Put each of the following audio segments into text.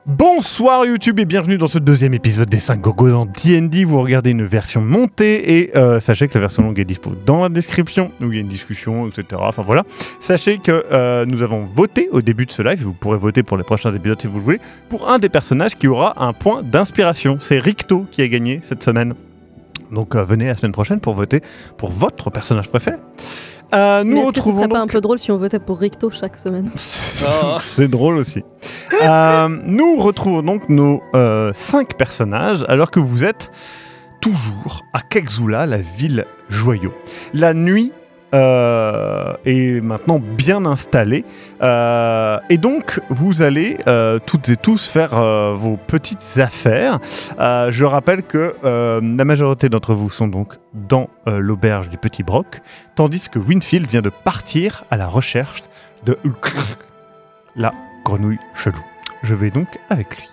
Bonsoir YouTube et bienvenue dans ce deuxième épisode des 5 Gogos dans D&D. Vous regardez une version montée et sachez que la version longue est dispo dans la description où il y a une discussion, etc. Enfin voilà. Sachez que nous avons voté au début de ce live, vous pourrez voter pour les prochains épisodes si vous le voulez, pour un des personnages qui aura un point d'inspiration. C'est Ricto qui a gagné cette semaine. Donc venez la semaine prochaine pour voter pour votre personnage préféré. Nous mais retrouvons ce serait donc... pas un peu drôle si on votait pour Ricto chaque semaine? C'est drôle aussi. Nous retrouvons donc nos 5 personnages alors que vous êtes toujours à Kexula, la ville joyau. La nuit est maintenant bien installée et donc vous allez toutes et tous faire vos petites affaires. Je rappelle que la majorité d'entre vous sont donc dans l'auberge du Petit Broc, tandis que Winfield vient de partir à la recherche de la grenouille chelou. Je vais donc avec lui.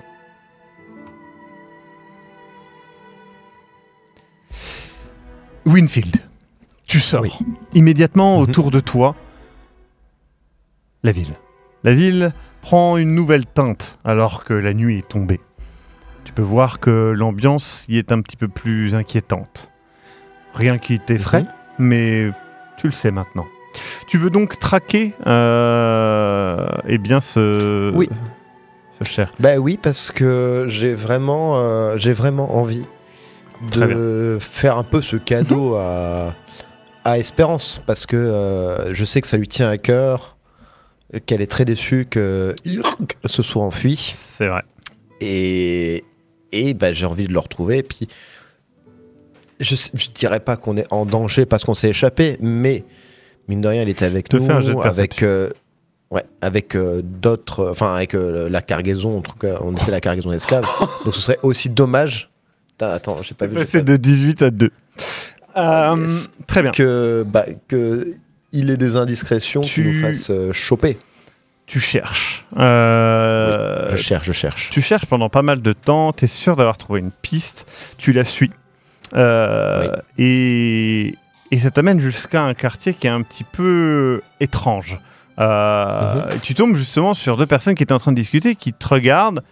Winfield, tu sors. Oui. Immédiatement autour de toi, la ville. La ville prend une nouvelle teinte alors que la nuit est tombée. Tu peux voir que l'ambiance y est un petit peu plus inquiétante. Rien qui t'effraie, mais tu le sais maintenant. Tu veux donc traquer eh bien ce cher. Bah oui, parce que j'ai vraiment envie de faire un peu ce cadeau à Espérance, parce que je sais que ça lui tient à cœur, qu'elle est très déçue que se soit enfui. C'est vrai. Et bah, j'ai envie de le retrouver. Et puis, je dirais pas qu'on est en danger parce qu'on s'est échappé, mais mine de rien, elle était avec nous, fais un jet de perception. avec d'autres, enfin avec la cargaison, en tout cas, on était la cargaison d'esclaves. Donc ce serait aussi dommage. Attends, j'ai pas vu. C'est de 18 à 2. Très bien. Que il ait des indiscrétions qui nous fassent choper. Tu cherches. Oui, je cherche. Tu cherches pendant pas mal de temps. Tu es sûr d'avoir trouvé une piste. Tu la suis. Et ça t'amène jusqu'à un quartier qui est un petit peu étrange. Tu tombes justement sur 2 personnes qui étaient en train de discuter, qui te regardent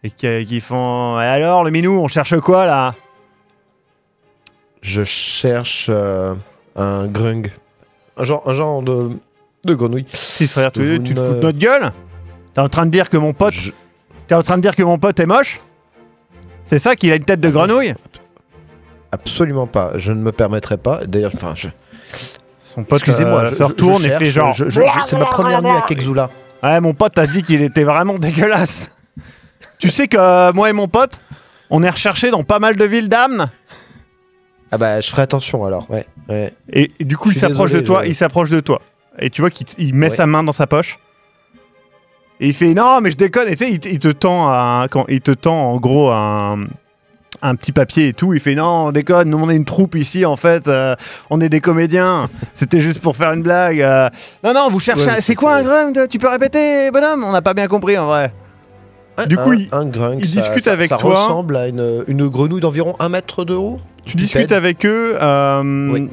et qui font « Alors, le minou, on cherche quoi, là ?» Je cherche un grung. Un genre de grenouille. Ils se regardent tous les deux. Tu te fous de notre gueule ? T'es en train de dire que mon pote... T'es en train de dire que mon pote est moche ? C'est ça, qu'il a une tête de grenouille ? Absolument pas. Je ne me permettrai pas. D'ailleurs, enfin, son pote excusez-moi, se retourne et fait genre... c'est ma première nuit à Kexula. Ouais, mon pote t'a dit qu'il était vraiment dégueulasse. Tu sais que moi et mon pote, on est recherchés dans pas mal de villes d'âmes. Ah bah, je ferai attention alors, ouais. Et du coup, il s'approche de toi. Et tu vois qu'il met sa main dans sa poche. Et il fait non, mais je déconne. Et tu sais, il te tend en gros un petit papier et tout. Il fait non, on déconne. Nous, on est une troupe ici, en fait. On est des comédiens. C'était juste pour faire une blague. Non, vous cherchez. Ouais, c'est quoi un grung? Tu peux répéter, bonhomme? On n'a pas bien compris en vrai. Du coup, un grung, il discute avec toi. Ça ressemble à une grenouille d'environ 1 mètre de haut. Tu discutes avec eux. Oui.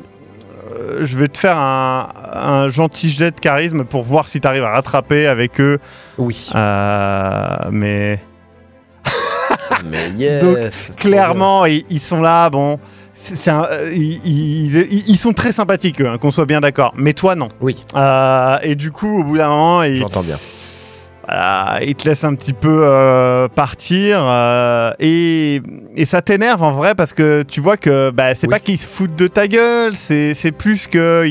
Je vais te faire un gentil jet de charisme pour voir si tu arrives à rattraper avec eux. Oui. Mais yes. Donc, clairement, ils sont là. Bon, ils sont très sympathiques, eux, hein, qu'on soit bien d'accord. Mais toi, non. Oui. Et du coup, au bout d'un moment, j'entends bien. Voilà, il te laisse un petit peu partir et ça t'énerve en vrai parce que tu vois que c'est pas qu'ils se foutent de ta gueule, c'est plus que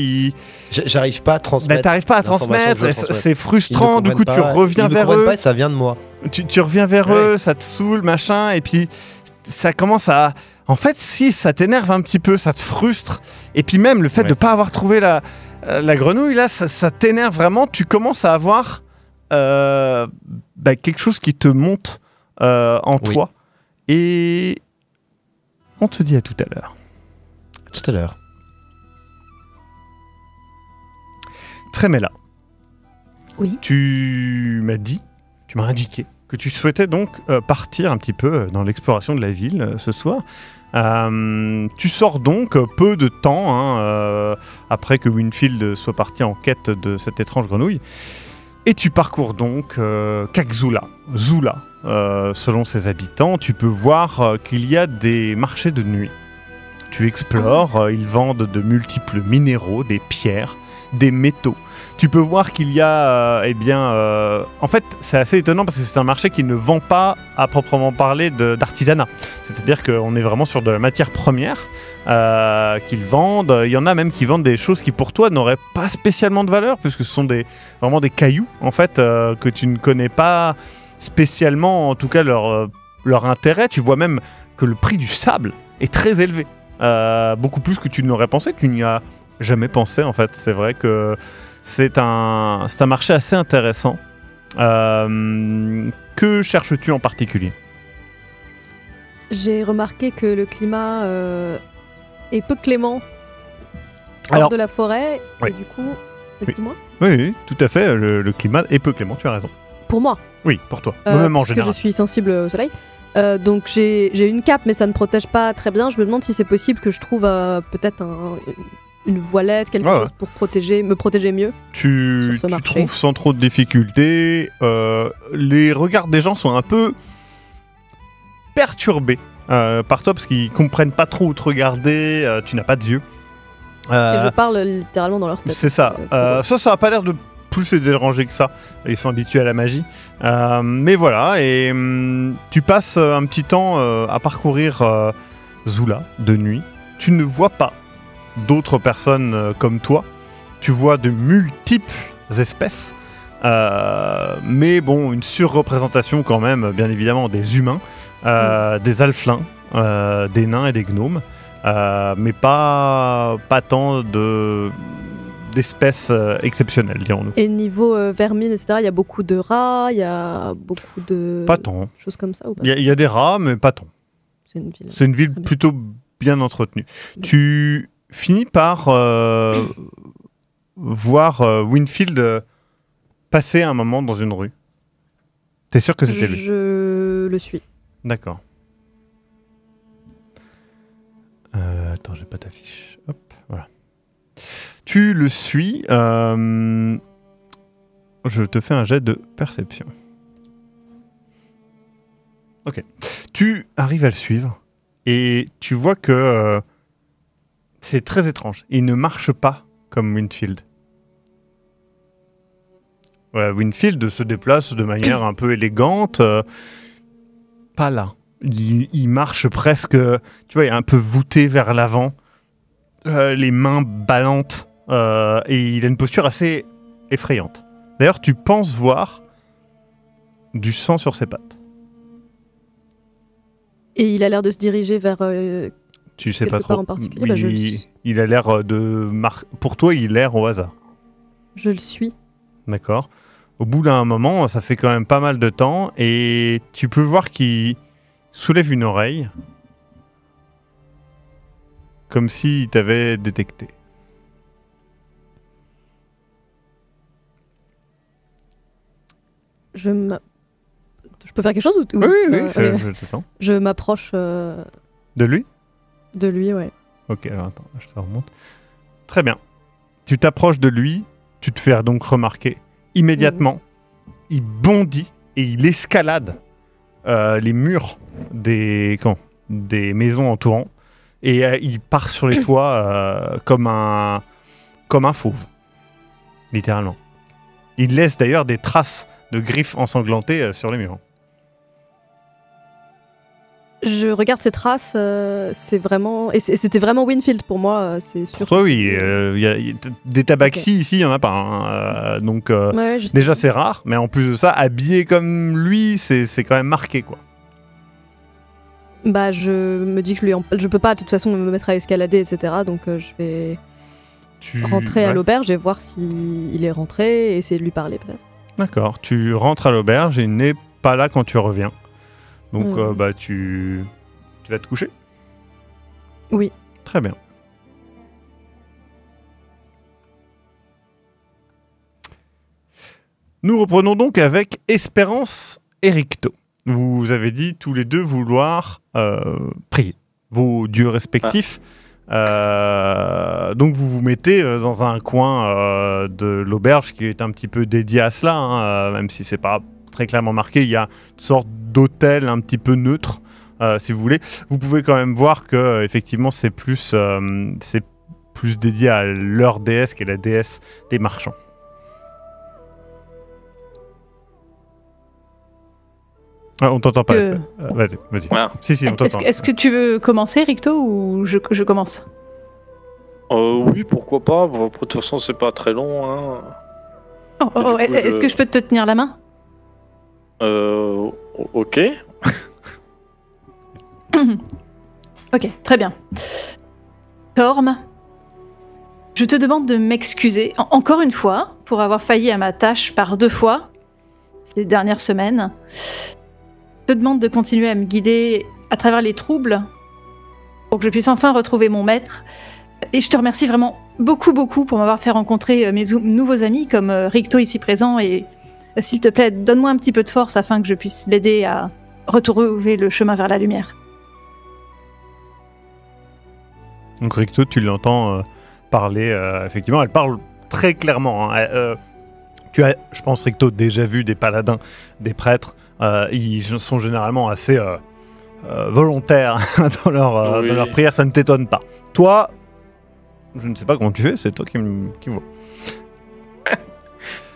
j'arrive pas à transmettre. T'arrives pas à transmettre, c'est frustrant. Du coup, tu reviens vers eux. Pas, ça vient de moi. Tu reviens vers eux, ça te saoule, machin, et puis ça commence à. En fait, si ça t'énerve un petit peu, ça te frustre, et puis même le fait de pas avoir trouvé la grenouille là, ça t'énerve vraiment. Tu commences à avoir quelque chose qui te monte en toi. Et on te dit à tout à l'heure. Tout à l'heure. Trémella. Oui. Tu m'as indiqué que tu souhaitais donc partir un petit peu dans l'exploration de la ville ce soir. Tu sors donc peu de temps après que Winfield soit parti en quête de cette étrange grenouille. Et tu parcours donc Kagzula, Zula, selon ses habitants. Tu peux voir qu'il y a des marchés de nuit. Tu explores, ils vendent de multiples minéraux, des pierres, des métaux. Tu peux voir qu'il y a, en fait, c'est assez étonnant parce que c'est un marché qui ne vend pas à proprement parler d'artisanat. C'est-à-dire qu'on est vraiment sur de la matière première qu'ils vendent. Il y en a même qui vendent des choses qui pour toi n'auraient pas spécialement de valeur puisque ce sont vraiment des cailloux en fait que tu ne connais pas spécialement, en tout cas leur intérêt. Tu vois même que le prix du sable est très élevé. Beaucoup plus que tu n'aurais pensé, tu n'y as jamais pensé en fait. C'est vrai que c'est un marché assez intéressant. Que cherches-tu en particulier? J'ai remarqué que le climat est peu clément hors de la forêt. Oui. Et du coup, Oui. dis-moi. Oui, tout à fait. Le climat est peu clément, tu as raison. Pour moi. Oui, pour toi. Moi-même en parce que général. je suis sensible au soleil. Donc j'ai une cape, mais ça ne protège pas très bien. Je me demande si c'est possible que je trouve peut-être une voilette, quelque chose pour me protéger mieux. Tu trouves sans trop de difficultés. Les regards des gens sont un peu perturbés par toi parce qu'ils comprennent pas trop où te regarder. Tu n'as pas de yeux. Et je parle littéralement dans leur tête. C'est ça. Ça a pas l'air de plus les déranger que ça. Ils sont habitués à la magie. Mais voilà, et tu passes un petit temps à parcourir Zula de nuit. Tu ne vois pas d'autres personnes comme toi. Tu vois de multiples espèces. Mais bon, une surreprésentation quand même, bien évidemment, des humains, des alflins, des nains et des gnomes. Mais pas tant d'espèces exceptionnelles, dirons-nous. Et niveau vermine, etc., il y a beaucoup de rats, il y a beaucoup de pas tant. Choses comme ça ou pas? Il y a des rats, mais pas tant. C'est une ville plutôt bien entretenue. Bien. Tu finis par voir Winfield passer un moment dans une rue. T'es sûr que c'était lui? Je le suis. D'accord. Attends, j'ai pas ta fiche. Hop, voilà. Tu le suis. Je te fais un jet de perception. Ok. Tu arrives à le suivre et tu vois que c'est très étrange. Il ne marche pas comme Winfield. Ouais, Winfield se déplace de manière un peu élégante. Pas là. Il marche presque, tu vois, un peu voûté vers l'avant, les mains ballantes, et il a une posture assez effrayante. D'ailleurs, tu penses voir du sang sur ses pattes. Et il a l'air de se diriger vers tu sais quelque pas trop. part en particulier. Il a l'air de... Pour toi, il a l'air au hasard. Je le suis. D'accord. Au bout d'un moment, ça fait quand même pas mal de temps, et tu peux voir qu'il soulève une oreille, comme s'il t'avait détecté. Je peux faire quelque chose ou Oui, je te sens. Je m'approche De lui? de lui, ouais. Ok, alors attends, je te remonte. Très bien. Tu t'approches de lui, tu te fais donc remarquer. Immédiatement, il bondit et il escalade les murs des maisons entourant et il part sur les toits comme un fauve, littéralement. Il laisse d'ailleurs des traces de griffes ensanglantées sur les murs. Je regarde ces traces, c'est vraiment... Et c'était vraiment Winfield pour moi, c'est sûr. Pour toi, oui. Des tabaxis ici, il n'y en a pas. Hein. Donc, ouais, déjà, c'est rare. Mais en plus de ça, habillé comme lui, c'est quand même marqué, quoi. Bah, je me dis que je peux pas, de toute façon, me mettre à escalader, etc. Donc, je vais rentrer à l'auberge et voir s'il est rentré et essayer de lui parler, peut-être. D'accord. Tu rentres à l'auberge et il n'est pas là quand tu reviens. Donc, tu vas te coucher? Oui. Très bien. Nous reprenons donc avec Espérance et Ricto. Vous avez dit tous les deux vouloir prier vos dieux respectifs. Donc vous vous mettez dans un coin de l'auberge qui est un petit peu dédié à cela, hein, même si c'est pas très clairement marqué. Il y a une sorte d'hôtel un petit peu neutre, si vous voulez. Vous pouvez quand même voir que effectivement c'est plus dédié à leur déesse qui est la déesse des marchands. Ah, on t'entend pas. Vas-y. Voilà. Si, on t'entend. Est-ce que tu veux commencer, Ricto, ou je commence? Oui, pourquoi pas. Bon, de toute façon, c'est pas très long. Hein. Est-ce que je peux te tenir la main? Ok. Ok, très bien. Torm, je te demande de m'excuser, encore une fois, pour avoir failli à ma tâche par 2 fois ces dernières semaines. Je te demande de continuer à me guider à travers les troubles pour que je puisse enfin retrouver mon maître. Et je te remercie vraiment beaucoup pour m'avoir fait rencontrer mes nouveaux amis comme Ricto ici présent. Et s'il te plaît, donne-moi un petit peu de force afin que je puisse l'aider à retrouver le chemin vers la lumière. Donc Ricto, tu l'entends parler, effectivement, elle parle très clairement. Hein. Tu as, je pense, Ricto, déjà vu des paladins, des prêtres. Ils sont généralement assez volontaires dans leur prière, ça ne t'étonne pas. Toi, je ne sais pas comment tu fais, c'est toi qui vois.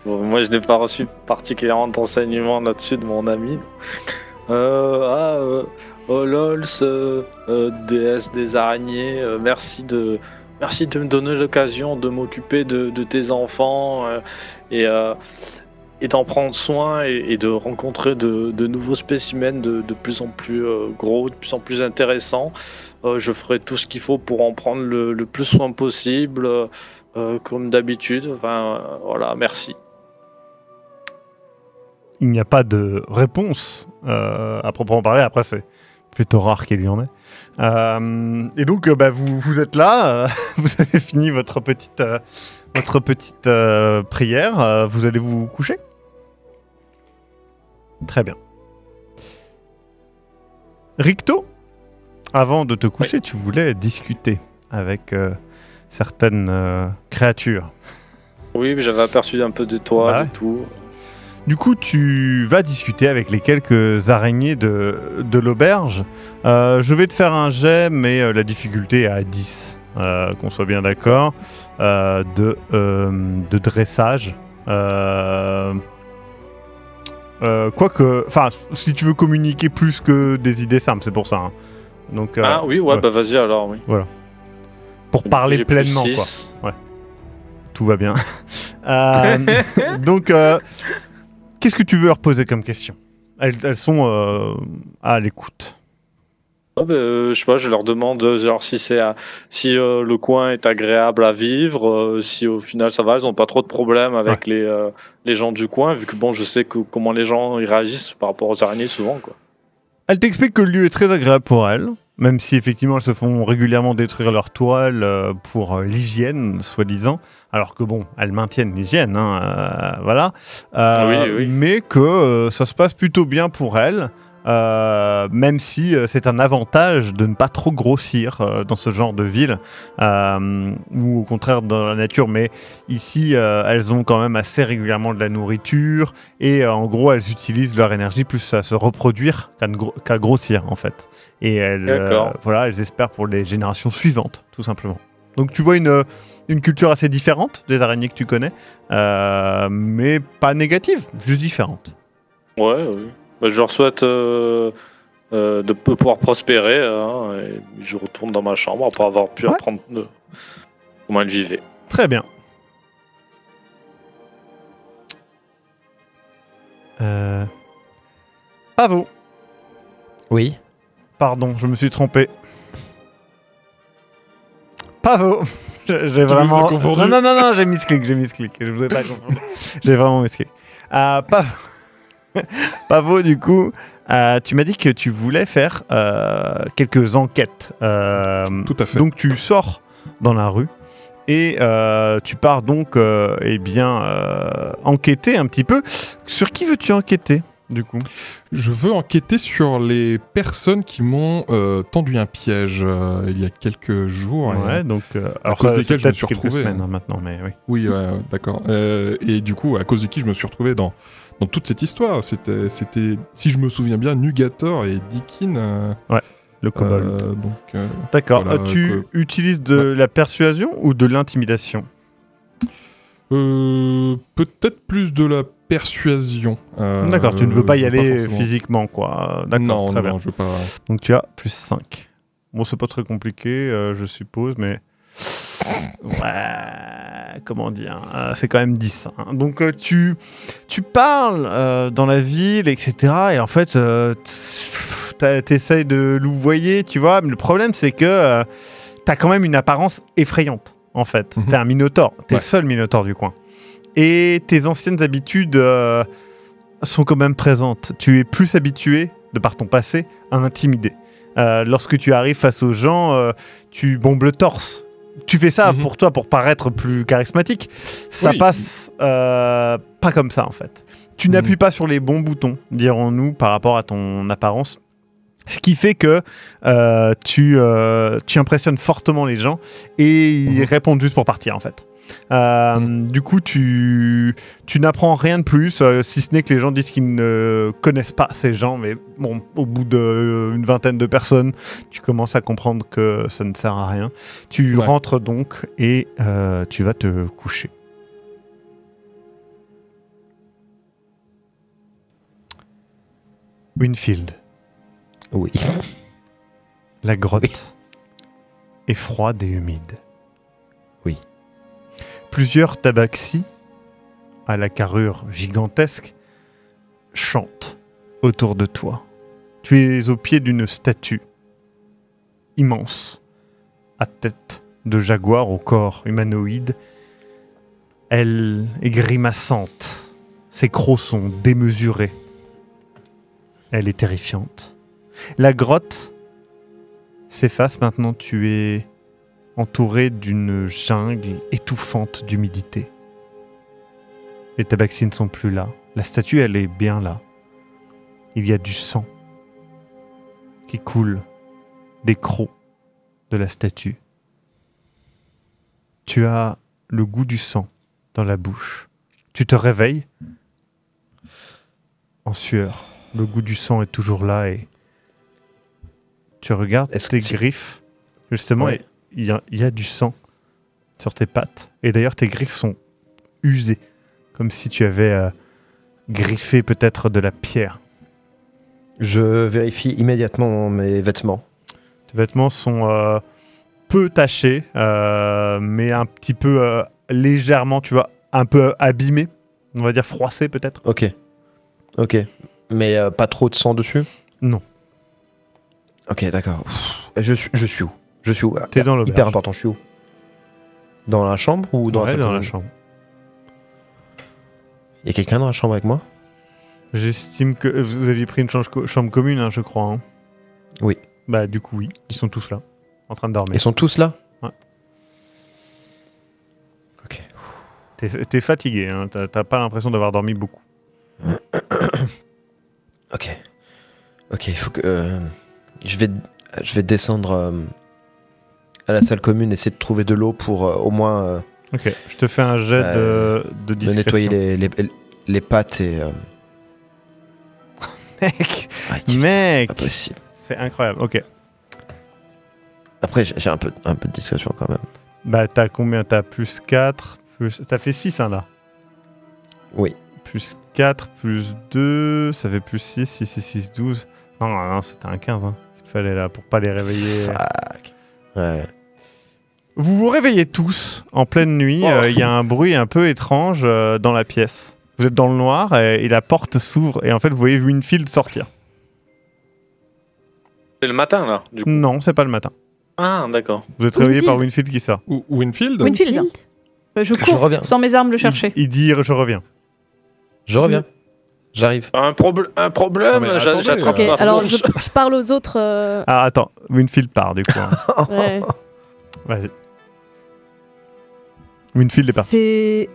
Bon, moi, je n'ai pas reçu particulièrement d'enseignements là-dessus de mon ami. Lols, déesse des araignées, merci de me donner l'occasion de m'occuper de tes enfants et d'en prendre soin et de rencontrer de nouveaux spécimens de plus en plus gros, de plus en plus intéressants. Je ferai tout ce qu'il faut pour en prendre le plus soin possible, comme d'habitude. Enfin, voilà, merci. Il n'y a pas de réponse à proprement parler. Après, c'est plutôt rare qu'il y en ait. Et donc, vous êtes là. Vous avez fini votre petite prière. Vous allez vous coucher ? Très bien. Ricto, avant de te coucher, tu voulais discuter avec certaines créatures. Oui, mais j'avais aperçu un peu d'étoiles et tout. Du coup, tu vas discuter avec les quelques araignées de l'auberge. Je vais te faire un jet, mais la difficulté est à 10, qu'on soit bien d'accord, de dressage. Quoique, enfin, si tu veux communiquer plus que des idées simples, c'est pour ça. Hein. Donc, oui, ouais, bah vas-y alors, oui. Voilà. Pour parler pleinement, quoi. Ouais. Tout va bien. Donc... qu'est-ce que tu veux leur poser comme question ? Elles sont à l'écoute. Je sais pas, je leur demande genre, si le coin est agréable à vivre, si au final ça va, elles n'ont pas trop de problèmes avec les gens du coin, vu que bon, je sais comment les gens ils réagissent par rapport aux araignées souvent, quoi. Elles t'expliquent que le lieu est très agréable pour elles, même si effectivement elles se font régulièrement détruire leur toile pour l'hygiène, soi-disant, alors que bon, elles maintiennent l'hygiène, hein, voilà. Oui. Mais que ça se passe plutôt bien pour elles, même si c'est un avantage de ne pas trop grossir dans ce genre de ville, ou au contraire dans la nature, mais ici elles ont quand même assez régulièrement de la nourriture, et en gros elles utilisent leur énergie plus à se reproduire qu'à grossir en fait. Et elles espèrent pour les générations suivantes, tout simplement. Donc tu vois une culture assez différente des araignées que tu connais, mais pas négative, juste différente. Ouais, oui. Bah, je leur souhaite de pouvoir prospérer, hein, et je retourne dans ma chambre après avoir pu apprendre comment elles vivaient. Très bien. Pavo. Oui. Pardon, je me suis trompé. Pavo. J'ai vraiment... Non, j'ai mis ce clic. Je vous ai pas confondu. J'ai vraiment mis ce clic. Pavo, du coup, tu m'as dit que tu voulais faire quelques enquêtes. Tout à fait. Donc tu sors dans la rue et tu pars donc enquêter un petit peu. Sur qui veux-tu enquêter ? du coup? Je veux enquêter sur les personnes qui m'ont tendu un piège il y a quelques jours. Ouais, donc... à cause desquels je me suis quelques retrouvé. semaines hein, maintenant, mais oui. Oui, d'accord. Et du coup, à cause de qui je me suis retrouvé dans toute cette histoire. C'était, si je me souviens bien, Nugator et Deakin. Le kobold. D'accord. Voilà, Tu utilises de la persuasion ou de l'intimidation? Peut-être plus de la persuasion. D'accord, tu ne veux pas y pas aller forcément. physiquement, quoi. D'accord, Non, très non, bien. je veux pas. Donc tu as plus 5. Bon, c'est pas très compliqué, je suppose, mais... Ouais, comment dire, c'est quand même 10. Hein. Donc tu parles dans la ville, etc. Et en fait, t'essayes de louvoyer, tu vois. Mais le problème, c'est que t'as quand même une apparence effrayante, en fait. T'es un minotaure, t'es le seul minotaure du coin. Et tes anciennes habitudes sont quand même présentes. Tu es plus habitué, de par ton passé, à intimider. Lorsque tu arrives face aux gens, tu bombes le torse. Tu fais ça pour toi, pour paraître plus charismatique. Ça passe pas comme ça, en fait. Tu n'appuies pas sur les bons boutons, dirons-nous, par rapport à ton apparence. Ce qui fait que tu impressionnes fortement les gens et ils répondent juste pour partir, en fait. Du coup, tu n'apprends rien de plus, si ce n'est que les gens disent qu'ils ne connaissent pas ces gens, mais bon, au bout d'une vingtaine de personnes, tu commences à comprendre que ça ne sert à rien. Tu rentres donc et tu vas te coucher. Winfield. Oui. La grotte est froide et humide. Oui. Plusieurs tabaxis, à la carrure gigantesque, chantent autour de toi. Tu es au pied d'une statue immense, à tête de jaguar au corps humanoïde. Elle est grimaçante. Ses crocs sont démesurés. Elle est terrifiante. La grotte s'efface maintenant. Tu es entouré d'une jungle étouffante d'humidité. Les tabaxis ne sont plus là. La statue, elle est bien là. Il y a du sang qui coule des crocs de la statue. Tu as le goût du sang dans la bouche. Tu te réveilles en sueur. Le goût du sang est toujours là et tu regardes tes griffes. Justement, il y a du sang sur tes pattes. Et d'ailleurs, tes griffes sont usées, comme si tu avais griffé peut-être de la pierre. Je vérifie immédiatement mes vêtements. Tes vêtements sont peu tachés, mais un petit peu légèrement, tu vois, un peu abîmés. On va dire froissés peut-être. Ok. Mais pas trop de sang dessus? Non. Ok, d'accord. Je suis où? T'es dans l'auberge. Hyper important, je suis où? Dans la chambre ou dans la salle dans commune? la chambre. Il y a quelqu'un dans la chambre avec moi? J'estime que vous aviez pris une chambre commune, hein, je crois. Hein. Oui. Bah du coup oui, ils sont tous là, en train de dormir. Ils sont tous là? Ouais. Ok. T'es fatigué, hein, t'as pas l'impression d'avoir dormi beaucoup. Ok, il faut que... je vais descendre à la salle commune, essayer de trouver de l'eau pour au moins... Ok, je te fais un jet de discrétion. nettoyer les pattes et... Mec, Pas possible. c'est incroyable, ok. Après, j'ai un peu de discrétion quand même. Bah t'as combien? T'as plus 4, plus... T'as fait 6 hein, là. Oui. Plus 4, plus 2, ça fait plus 6, 6 et 6, 12. Non, c'était un 15, hein. Il fallait là, pour pas les réveiller. Fuck. Ouais. Vous vous réveillez tous en pleine nuit. Il y a un bruit un peu étrange dans la pièce. Vous êtes dans le noir et la porte s'ouvre et en fait vous voyez Winfield sortir. C'est le matin là, du coup. Non, c'est pas le matin. Ah, d'accord. Vous êtes réveillé par Winfield qui sort. Winfield? Winfield. Je cours reviens. sans mes armes le chercher. Il dit je reviens. Je reviens. J'arrive. Un problème, Non, mais attendez, j'attrape Ok, ma alors fourche. je parle aux autres. Ah attends, Winfield part du coup. Hein. Ouais. Vas-y. Winfield est parti.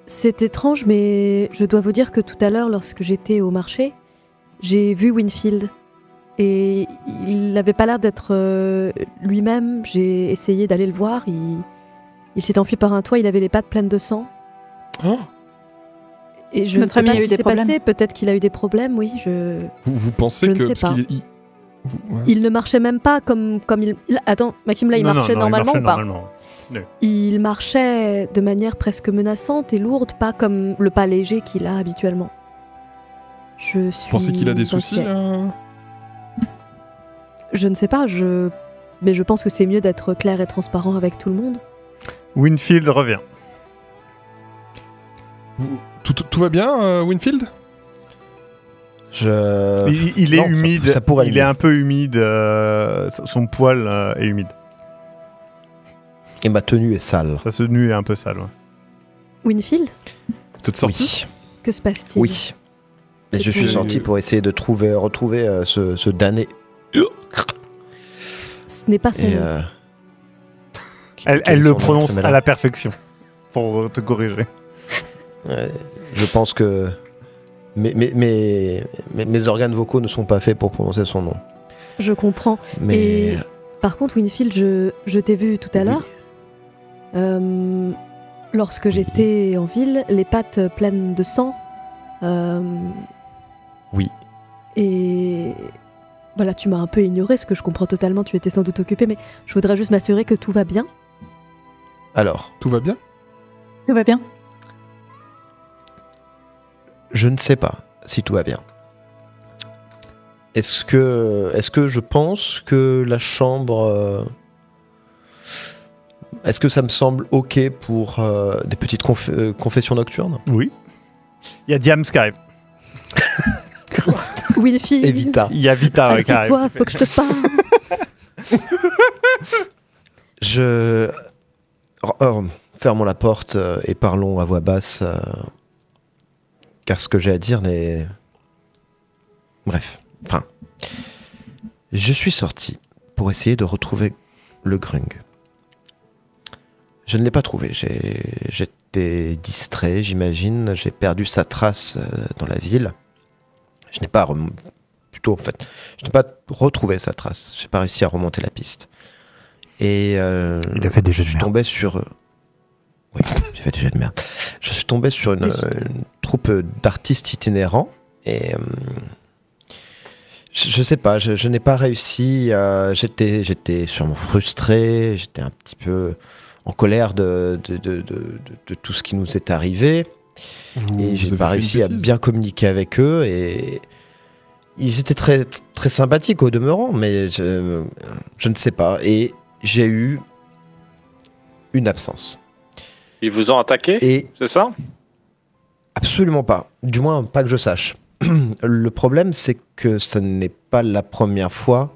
C'est étrange, mais je dois vous dire que tout à l'heure, lorsque j'étais au marché, j'ai vu Winfield. Et il n'avait pas l'air d'être lui-même. J'ai essayé d'aller le voir. Il s'est enfui par un toit, il avait les pattes pleines de sang. Oh. Et je ne sais pas ce qui s'est passé. Peut-être qu'il a eu des problèmes, oui. Vous pensez je que... ne sais pas. Ouais. Il ne marchait même pas comme il... Attends, Maxime, là, il marchait normalement ou pas Il marchait de manière presque menaçante et lourde, pas comme le pas léger qu'il a habituellement. Vous pensez qu'il a des soucis Je ne sais pas, mais je pense que c'est mieux d'être clair et transparent avec tout le monde. Winfield revient. Tout va bien, Winfield? Il est humide, il est un peu humide, son poil est humide. Et ma tenue est sale. Sa tenue est un peu sale, ouais. Winfield? Vous êtes sorti? Que se passe-t-il? Oui. Et je suis sorti pour essayer de retrouver ce damné. Ce n'est pas son nom. Elle le prononce à la perfection, pour te corriger. Je pense que mes organes vocaux ne sont pas faits pour prononcer son nom. Je comprends. Mais... Et par contre, Winfield, je t'ai vu tout à l'heure. Lorsque j'étais en ville, les pattes pleines de sang. Oui. Et voilà, tu m'as un peu ignoré, ce que je comprends totalement. Tu étais sans doute occupé, mais je voudrais juste m'assurer que tout va bien. Alors, tout va bien? Tout va bien? Je ne sais pas si tout va bien. Est-ce que je pense que la chambre... Est-ce que ça me semble ok pour des petites confessions nocturnes? Oui. Il y a Diams qui arrive. Winfield. Et Vita. Il y a Vita qui arrive. Assieds-toi, faut que je te parle. Fermons la porte et parlons à voix basse. Car ce que j'ai à dire n'est... Bref. Enfin... Je suis sorti pour essayer de retrouver le Grung. Je ne l'ai pas trouvé. J'étais distrait, j'imagine. J'ai perdu sa trace dans la ville. Je n'ai pas... Plutôt, en fait, je n'ai pas retrouvé sa trace. Je n'ai pas réussi à remonter la piste. Et... il a fait des jeux de merde. Tombé sur... Oui, j'ai fait des jeux de merde. Je suis tombé sur une troupe d'artistes itinérants et je sais pas, je n'ai pas réussi. J'étais sûrement frustré, j'étais un petit peu en colère de tout ce qui nous est arrivé et j'ai pas réussi à bien communiquer avec eux et ils étaient très très sympathiques au demeurant, mais je ne sais pas et j'ai eu une absence. Ils vous ont attaqué, c'est ça? Absolument pas. Du moins, pas que je sache. Le problème, c'est que ce n'est pas la première fois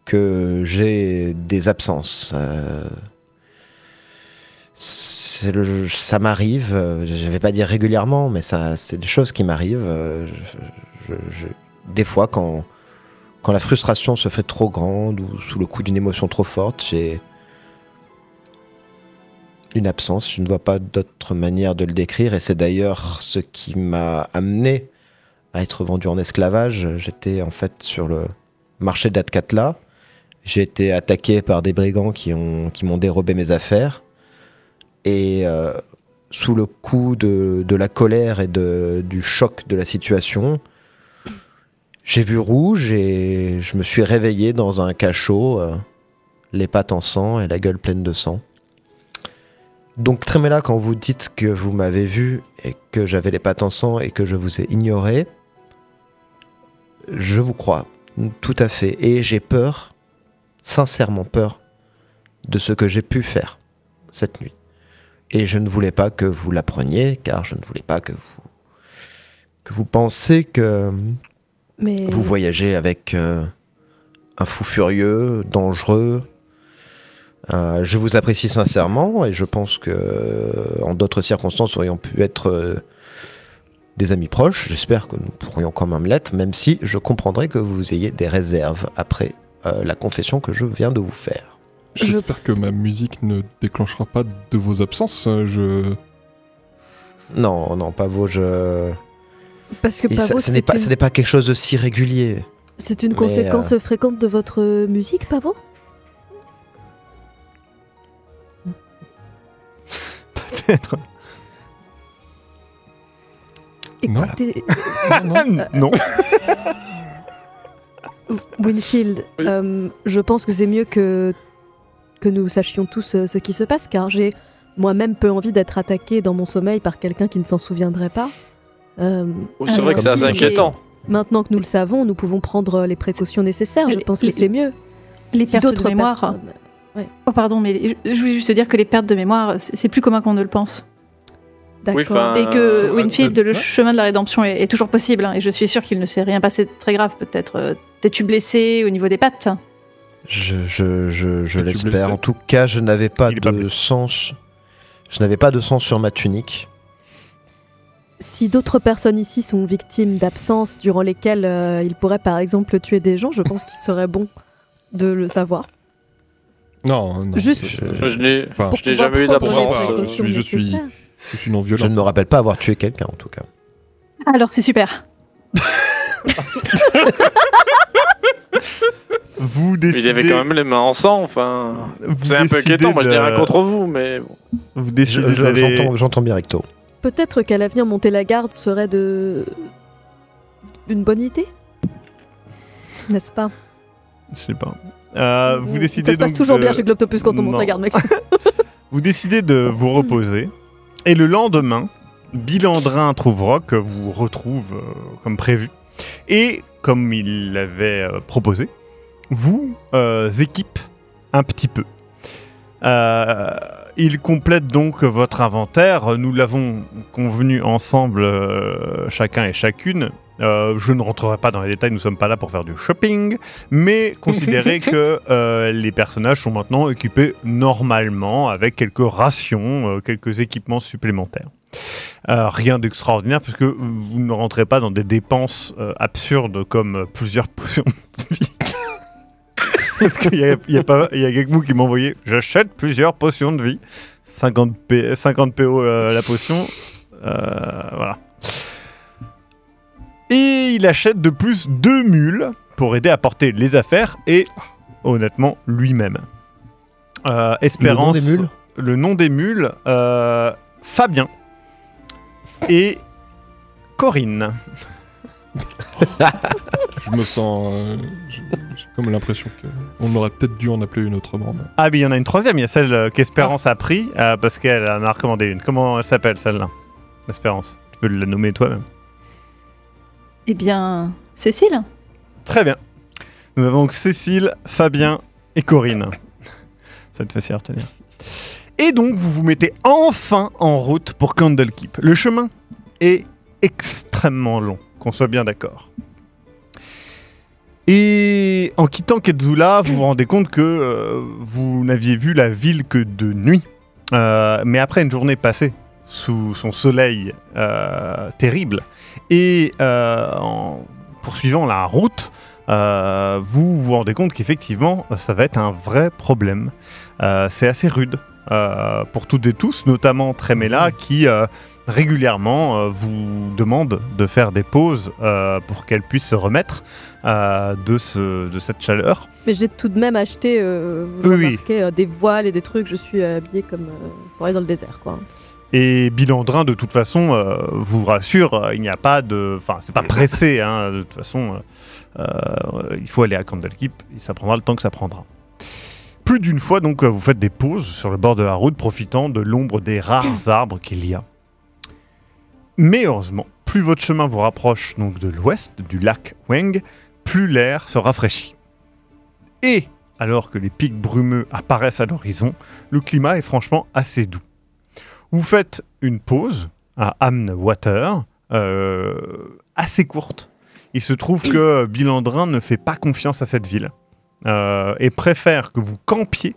que j'ai des absences. Ça m'arrive, je vais pas dire régulièrement, mais c'est des choses qui m'arrivent. Des fois, quand la frustration se fait trop grande ou sous le coup d'une émotion trop forte, j'ai une absence, je ne vois pas d'autre manière de le décrire et c'est d'ailleurs ce qui m'a amené à être vendu en esclavage. J'étais en fait sur le marché d'Atkatla, j'ai été attaqué par des brigands qui m'ont dérobé mes affaires et sous le coup de la colère et du choc de la situation, j'ai vu rouge et je me suis réveillé dans un cachot, les pattes en sang et la gueule pleine de sang. Donc Tréméla, quand vous dites que vous m'avez vu et que j'avais les pattes en sang et que je vous ai ignoré, je vous crois, tout à fait. Et j'ai peur, sincèrement peur, de ce que j'ai pu faire cette nuit. Et je ne voulais pas que vous l'appreniez, car je ne voulais pas que vous pensiez que vous voyagez avec un fou furieux, dangereux. Je vous apprécie sincèrement et je pense que en d'autres circonstances, nous aurions pu être des amis proches. J'espère que nous pourrions quand même l'être, même si je comprendrais que vous ayez des réserves après la confession que je viens de vous faire. J'espère que ma musique ne déclenchera pas de vos absences. Non, Pavo, Parce que Et Pavo, ce n'est pas quelque chose de si régulier. c'est une Mais, conséquence fréquente de votre musique, Pavo? Peut-être. Non. Écoutez, Non. Winfield, Oui. je pense que c'est mieux que nous sachions tous ce qui se passe, car j'ai moi-même peu envie d'être attaqué dans mon sommeil par quelqu'un qui ne s'en souviendrait pas. C'est vrai que c'est Comme assez si- inquiétant. Maintenant que nous le savons, nous pouvons prendre les précautions nécessaires. Je pense que c'est mieux. Les Si pertes de d'autres mémoire. personnes... Oh, pardon, mais je voulais juste te dire que les pertes de mémoire, c'est plus commun qu'on ne le pense. D'accord. Oui, enfin, Et que Winfield, le ouais. chemin de la rédemption est toujours possible. Hein, et je suis sûre qu'il ne s'est rien passé de très grave. Peut-être t'es-tu blessé au niveau des pattes? Je Es-tu l'espère. blessé? En tout cas, je n'avais pas Il est pas de blessé. sang. Je n'avais pas de sang sur ma tunique. Si d'autres personnes ici sont victimes d'absences durant lesquelles ils pourraient par exemple tuer des gens, je pense qu'il serait bon de le savoir. Non. Juste- Je l'ai Enfin, Pour je n'ai pouvoir jamais eu prendre les d'absence. d'absence. précautions Je suis- nécessaires. je suis non Je violent. ne me rappelle pas avoir tué quelqu'un, en tout cas. Alors c'est super. Vous Il décidez. avait quand même les mains en sang, enfin. vous C'est un peu décidez inquiétant, moi je de- dis rien contre vous, mais bon. Vous décidez d'aller. J'entends bien Recto. Peut-être qu'à l'avenir, monter la garde serait une bonne idée, n'est-ce pas? Je sais pas. Vous Ça décidez se passe donc toujours de- bien chez Globtopus quand on monte Non. la garde, mec. Vous décidez de vous reposer. Et le lendemain, Bilandrin Trouverock vous retrouve comme prévu. Et comme il l'avait proposé, vous équipe un petit peu. Il complète donc votre inventaire. Nous l'avons convenu ensemble, chacun et chacune. Je ne rentrerai pas dans les détails, nous ne sommes pas là pour faire du shopping, mais considérez que les personnages sont maintenant équipés normalement avec quelques rations, quelques équipements supplémentaires. Rien d'extraordinaire puisque vous ne rentrez pas dans des dépenses absurdes comme plusieurs potions de vie. Parce qu'il y a quelqu'un qui m'a envoyé « J'achète plusieurs potions de vie. 50 PO la potion. Voilà. » Et il achète de plus 2 mules pour aider à porter les affaires et, honnêtement, lui-même. Espérance. Le nom des mules Le nom des mules, Fabien et Corinne. Je me sens. J'ai comme l'impression qu'on aurait peut-être dû en appeler une autrement. Mais... Ah, mais il y en a une troisième, il y a celle qu'Espérance a pris parce qu'elle en a recommandé une. Comment elle s'appelle celle-là? Espérance. Tu peux la nommer toi-même. Eh bien, Cécile. Très bien. Nous avons donc Cécile, Fabien et Corinne. Ça te fait si retenir. Et donc, vous vous mettez enfin en route pour Candlekeep. Le chemin est extrêmement long, qu'on soit bien d'accord. Et en quittant Quetzula, vous vous rendez compte que vous n'aviez vu la ville que de nuit. Mais après une journée passée sous son soleil terrible, et en poursuivant la route, vous vous rendez compte qu'effectivement, ça va être un vrai problème. C'est assez rude pour toutes et tous, notamment Tremella, qui régulièrement vous demande de faire des pauses pour qu'elle puisse se remettre de cette chaleur. Mais j'ai tout de même acheté, vous Oui. remarquez, des voiles et des trucs. Je suis habillée comme pour aller dans le désert, quoi. Et Bilandrin, de toute façon, vous rassure, il n'y a pas de... Enfin, c'est pas pressé, hein, de toute façon. Il faut aller à Candlekeep, et ça prendra le temps que ça prendra. Plus d'une fois, donc, vous faites des pauses sur le bord de la route, profitant de l'ombre des rares arbres qu'il y a. Mais heureusement, plus votre chemin vous rapproche donc de l'ouest, du lac Weng, plus l'air se rafraîchit. Et, alors que les pics brumeux apparaissent à l'horizon, le climat est franchement assez doux. Vous faites une pause à Amnwater, assez courte. Il se trouve que Bilandrin ne fait pas confiance à cette ville et préfère que vous campiez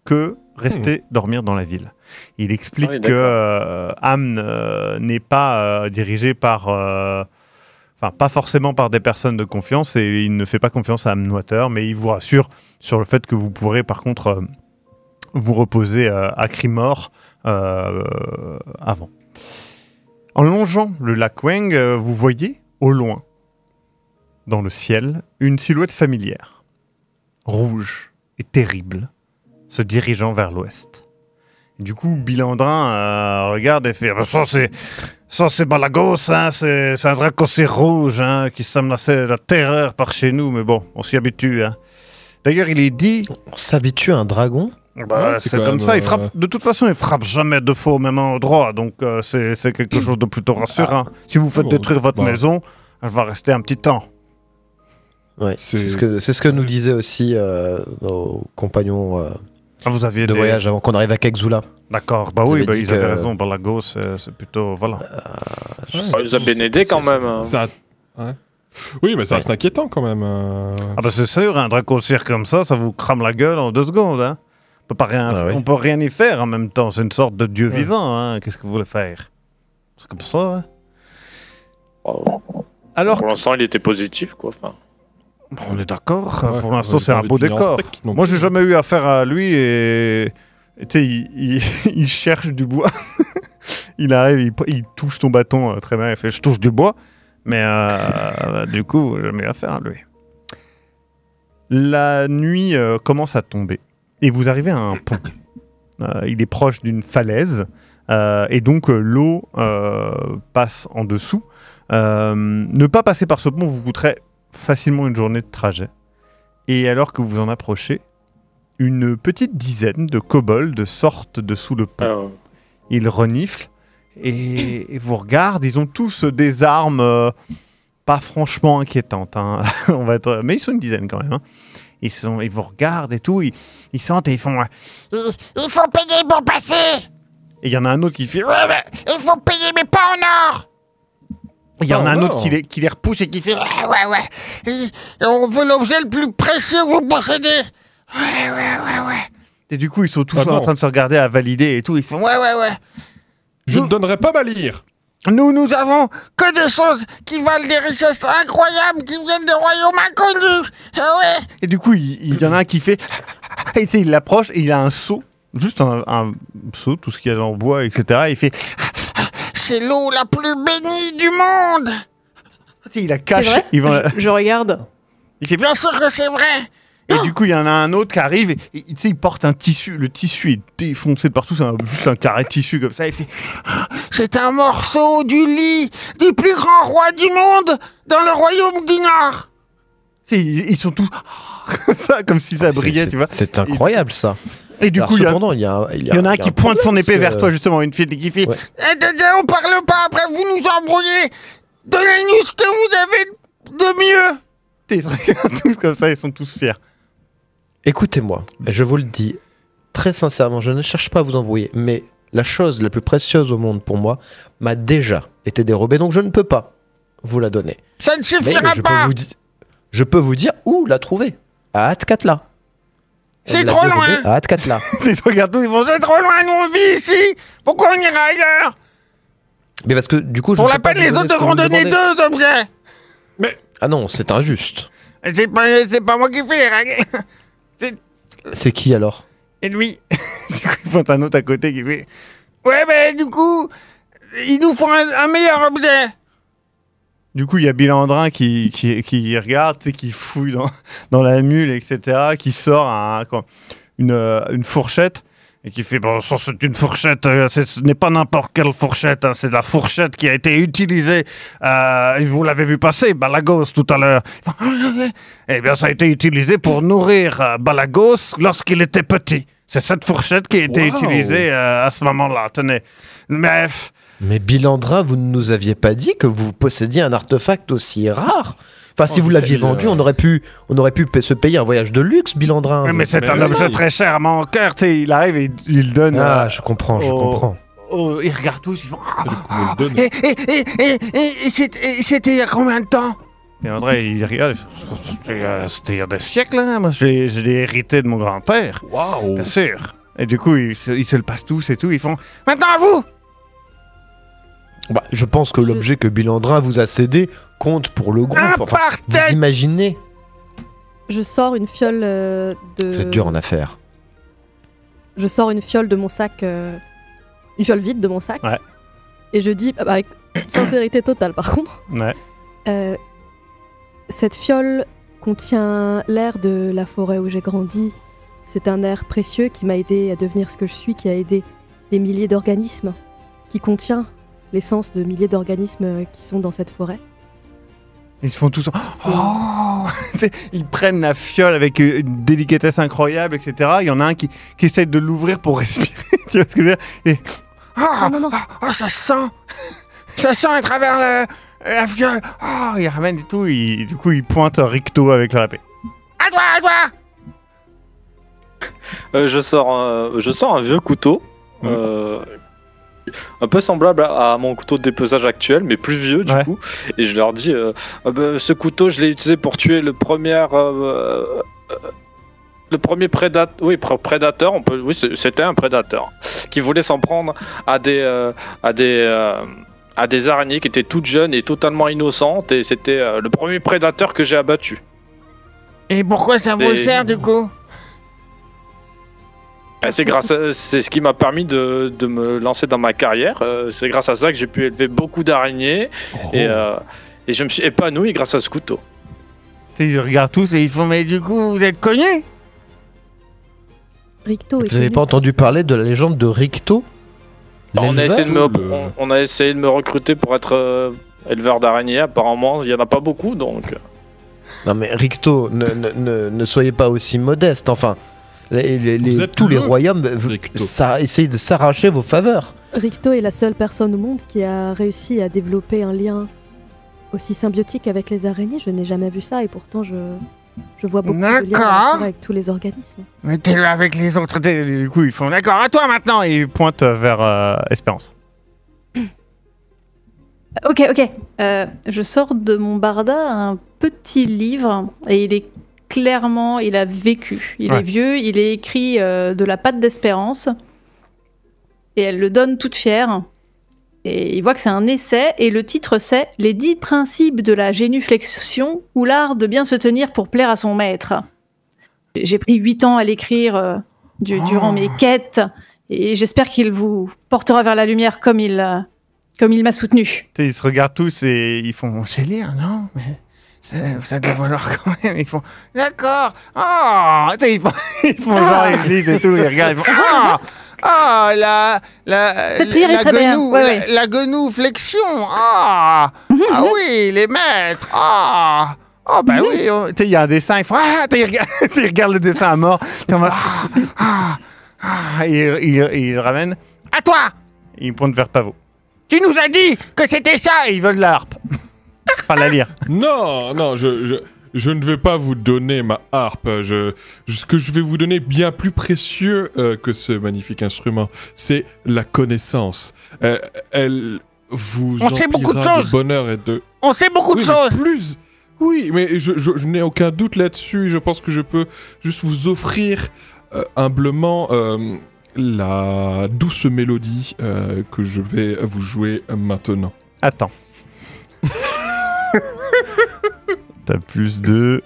que rester dormir dans la ville. Il explique que Amn n'est pas dirigé par... Enfin, pas forcément par des personnes de confiance, et il ne fait pas confiance à Amnwater, mais il vous rassure sur le fait que vous pourrez par contre vous reposer à Crimor avant. En longeant le lac Weng, vous voyez, au loin, dans le ciel, une silhouette familière, rouge et terrible, se dirigeant vers l'ouest. Et du coup, Bilandrin regarde et fait ça c'est Balagos, hein, c'est un dracocé rouge hein, qui sème la terreur par chez nous, mais bon, on s'y habitue. Hein. D'ailleurs, il est dit... On s'habitue à un dragon? Bah, Ouais, c'est quand comme même, ça, il frappe. De toute façon, il frappe jamais de faux au même endroit, donc c'est quelque chose de plutôt rassurant. Si vous faites Bon, détruire votre bah. maison, elle va rester un petit temps. Ouais, C'est- c'est ce que nous disaient aussi nos compagnons Ah, vous aviez de des... voyage avant qu'on arrive à Kexula. D'accord, bah Vous oui, avez bah, dit ils avaient que- raison. Balagos, c'est plutôt... Voilà. Il nous a bien aidé quand même. Hein. Ça... Ouais. Oui, mais ça reste inquiétant quand même. Ah bah c'est sûr, un dracocire comme ça vous crame la gueule en 2 secondes. Hein. On peut rien y faire en même temps. C'est une sorte de dieu vivant. Hein. Qu'est-ce que vous voulez faire? C'est comme ça. Hein. Alors, Pour l'instant, il était positif, quoi. Enfin, bon, on est d'accord. Ouais, pour l'instant, on c'est avait un pas beau envie de finir en décor. steak non Moi, plus. j'ai jamais eu affaire à lui et tu sais, il cherche du bois. Il arrive, il touche ton bâton très bien. Il fait, je touche du bois, mais du coup, j'ai jamais eu affaire à lui. La nuit commence à tomber et vous arrivez à un pont. Il est proche d'une falaise et donc l'eau passe en dessous. Ne pas passer par ce pont vous coûterait facilement une journée de trajet. Et alors que vous en approchez, une petite dizaine de kobolds sortent dessous le pont. Ils reniflent et vous regardent. Ils ont tous des armes pas franchement inquiétantes. Hein. On va être... Mais ils sont une dizaine quand même. Hein. Ils vous regardent et tout. Ils sentent et ils font... Il faut payer pour passer. Et il y en a un autre qui fait... Ouais, mais il faut payer, mais pas en or. Il y en a un autre non. qui les repousse et qui fait... Ouais. On veut l'objet le plus précieux que vous possédez. Ouais. Et du coup, ils sont tous Ah en non. train de se regarder à valider et tout. Ils font... Ouais. Je ne donnerai pas ma lyre. Nous avons que des choses qui valent des richesses incroyables qui viennent des royaumes inconnus. Ouais. Et du coup, il y en a un qui fait... Et tu sais, il l'approche et il a un seau. Juste un seau, tout ce qu'il y a dans le bois, etc. Et il fait... C'est l'eau la plus bénie du monde. Tu sais, il la C'est cache. vrai je regarde. Il fait... Bien sûr que c'est vrai. Et du coup, il y en a un autre qui arrive et tu sais, il porte un tissu. Le tissu est défoncé de partout. C'est juste un carré de tissu comme ça. Il fait... C'est un morceau du lit du plus grand roi du monde dans le royaume du Nord. Tu sais, ils sont tous... comme ça, comme si ça brillait, tu vois. C'est incroyable ça. Et du Alors, coup, il y cependant, il y en a un qui pointe son épée vers toi, justement. Une fille qui fait... Ouais. On parle pas, après vous nous embrouillez. Donnez-nous ce que vous avez de mieux. Ils se regardent tous comme ça, ils sont tous fiers. Écoutez-moi, je vous le dis très sincèrement, je ne cherche pas à vous embrouiller, mais la chose la plus précieuse au monde pour moi m'a déjà été dérobée, donc je ne peux pas vous la donner. Ça ne Mais suffira pas. je peux vous dire où la trouver. À Atkatla. C'est Elle l'a trop dérobée loin. À Atkatla. Ils se regardent tous, ils vont... C'est trop loin, nous on vit ici. Pourquoi on ira ailleurs? Mais parce que du coup, je Pour peux la pas peine, vous les donner autres ce que devront vous me donner demandez. 2 objets. Ah non, c'est injuste. C'est pas moi qui fais les règles. C'est qui alors? Et lui, du coup, il pointe un autre à côté qui fait... Ouais, mais du coup, il nous faut un meilleur objet. Du coup, il y a Bilandrin qui regarde, tu sais, qui fouille dans la mule, etc., qui sort une fourchette et qui fait bon, ça, c'est une fourchette, ce n'est pas n'importe quelle fourchette, hein, c'est la fourchette qui a été utilisée. Vous l'avez vu passer, Balagos, tout à l'heure. Eh bien, ça a été utilisé pour nourrir Balagos lorsqu'il était petit. C'est cette fourchette qui a été Wow. utilisée à ce moment-là. Tenez. Bref. Mais Bilandra, vous ne nous aviez pas dit que vous possédiez un artefact aussi rare. Enfin, si Oh, vous je l'aviez sais, vendu, on aurait pu se payer un voyage de luxe, Bilandra. Mais c'est Mais un oui. objet très cher à mon cœur. Tu sais, il arrive et il donne. Ah, je comprends, je oh. comprends. Ils regardent tous, ils font. Du coup, on le donne. Et c'était il y a combien de temps? Et André, il regarde. C'était il y a des siècles, hein. Moi, je l'ai hérité de mon grand-père, Waouh. bien sûr. Et du coup, ils se le passent tous et tout. Ils font. Maintenant à vous. Bah, je pense que l'objet que Bilandra vous a cédé compte pour le groupe. Un Enfin, par vous tête. imaginez? Je sors une fiole de. Vous êtes dur en affaires. Je sors une fiole de mon sac, une fiole vide de mon sac. Ouais. Et je dis, Sincérité totale, par contre. Ouais. Cette fiole contient l'air de la forêt où j'ai grandi. C'est un air précieux qui m'a aidé à devenir ce que je suis, qui a aidé des milliers d'organismes, qui contient l'essence de milliers d'organismes qui sont dans cette forêt. Ils se font tous... Oh ils prennent la fiole avec une délicatesse incroyable, etc. Il y en a un qui essaie de l'ouvrir pour respirer. Tu vois ce que je veux dire? Et... Oh, ça sent à travers la fiole. Oh, il ramène et tout. Du coup, il pointe Ricto avec leur épée. À toi. Je sors un vieux couteau, un peu semblable à mon couteau de dépesage actuel, mais plus vieux du coup. Et je leur dis, ce couteau, je l'ai utilisé pour tuer le premier prédateur. Oui, prédateur. C'était un prédateur qui voulait s'en prendre à des araignées qui étaient toutes jeunes et totalement innocentes. Et c'était le premier prédateur que j'ai abattu. Et pourquoi ça vous sert du coup? C'est ce qui m'a permis de me lancer dans ma carrière. C'est grâce à ça que j'ai pu élever beaucoup d'araignées et je me suis épanoui grâce à ce couteau. Ils regardent tous et ils font mais du coup vous êtes connus? Ricto Vous n'avez pas entendu parler de la légende de Ricto? On a essayé de me recruter pour être éleveur d'araignées. Apparemment, il y en a pas beaucoup donc. Non mais Ricto, ne soyez pas aussi modeste. Enfin, tous les royaumes essayent de s'arracher vos faveurs. Ricto est la seule personne au monde qui a réussi à développer un lien aussi symbiotique avec les araignées. Je n'ai jamais vu ça et pourtant je vois beaucoup de liens avec tous les organismes. Mettez-le avec les autres. Du coup, ils font d'accord, à toi maintenant. Et ils pointent vers Espérance. Ok. Je sors de mon barda un petit livre et il a vécu. Il est vieux, il est écrit de la patte d'Espérance. Et elle le donne toute fière. Et il voit que c'est un essai, et le titre c'est « Les 10 principes de la génuflexion ou l'art de bien se tenir pour plaire à son maître ». J'ai pris 8 ans à l'écrire durant mes quêtes, et j'espère qu'il vous portera vers la lumière comme il m'a soutenu. Ils se regardent tous et ils font... C'est lire, non? Mais ça doit valoir quand même. Ils font d'accord. Oh, ils font genre ils lisent et tout, ils regardent, ils font la genouflexion. Ah oui, les maîtres. Oh bah oui. Tu sais, il y a un dessin, ils font ils regardent le dessin à mort. Ils le ramènent. À toi. Ils pointent vers Pavot. Tu nous as dit que c'était ça. Et ils veulent la harpe. Enfin, la lire. Non, je ne vais pas vous donner ma harpe. Ce que je vais vous donner bien plus précieux que ce magnifique instrument, c'est la connaissance. Elle vous emplira de bonheur et de... On sait beaucoup de choses. Oui, mais je n'ai aucun doute là-dessus. Je pense que je peux juste vous offrir humblement la douce mélodie que je vais vous jouer maintenant. Attends. T'as plus 2.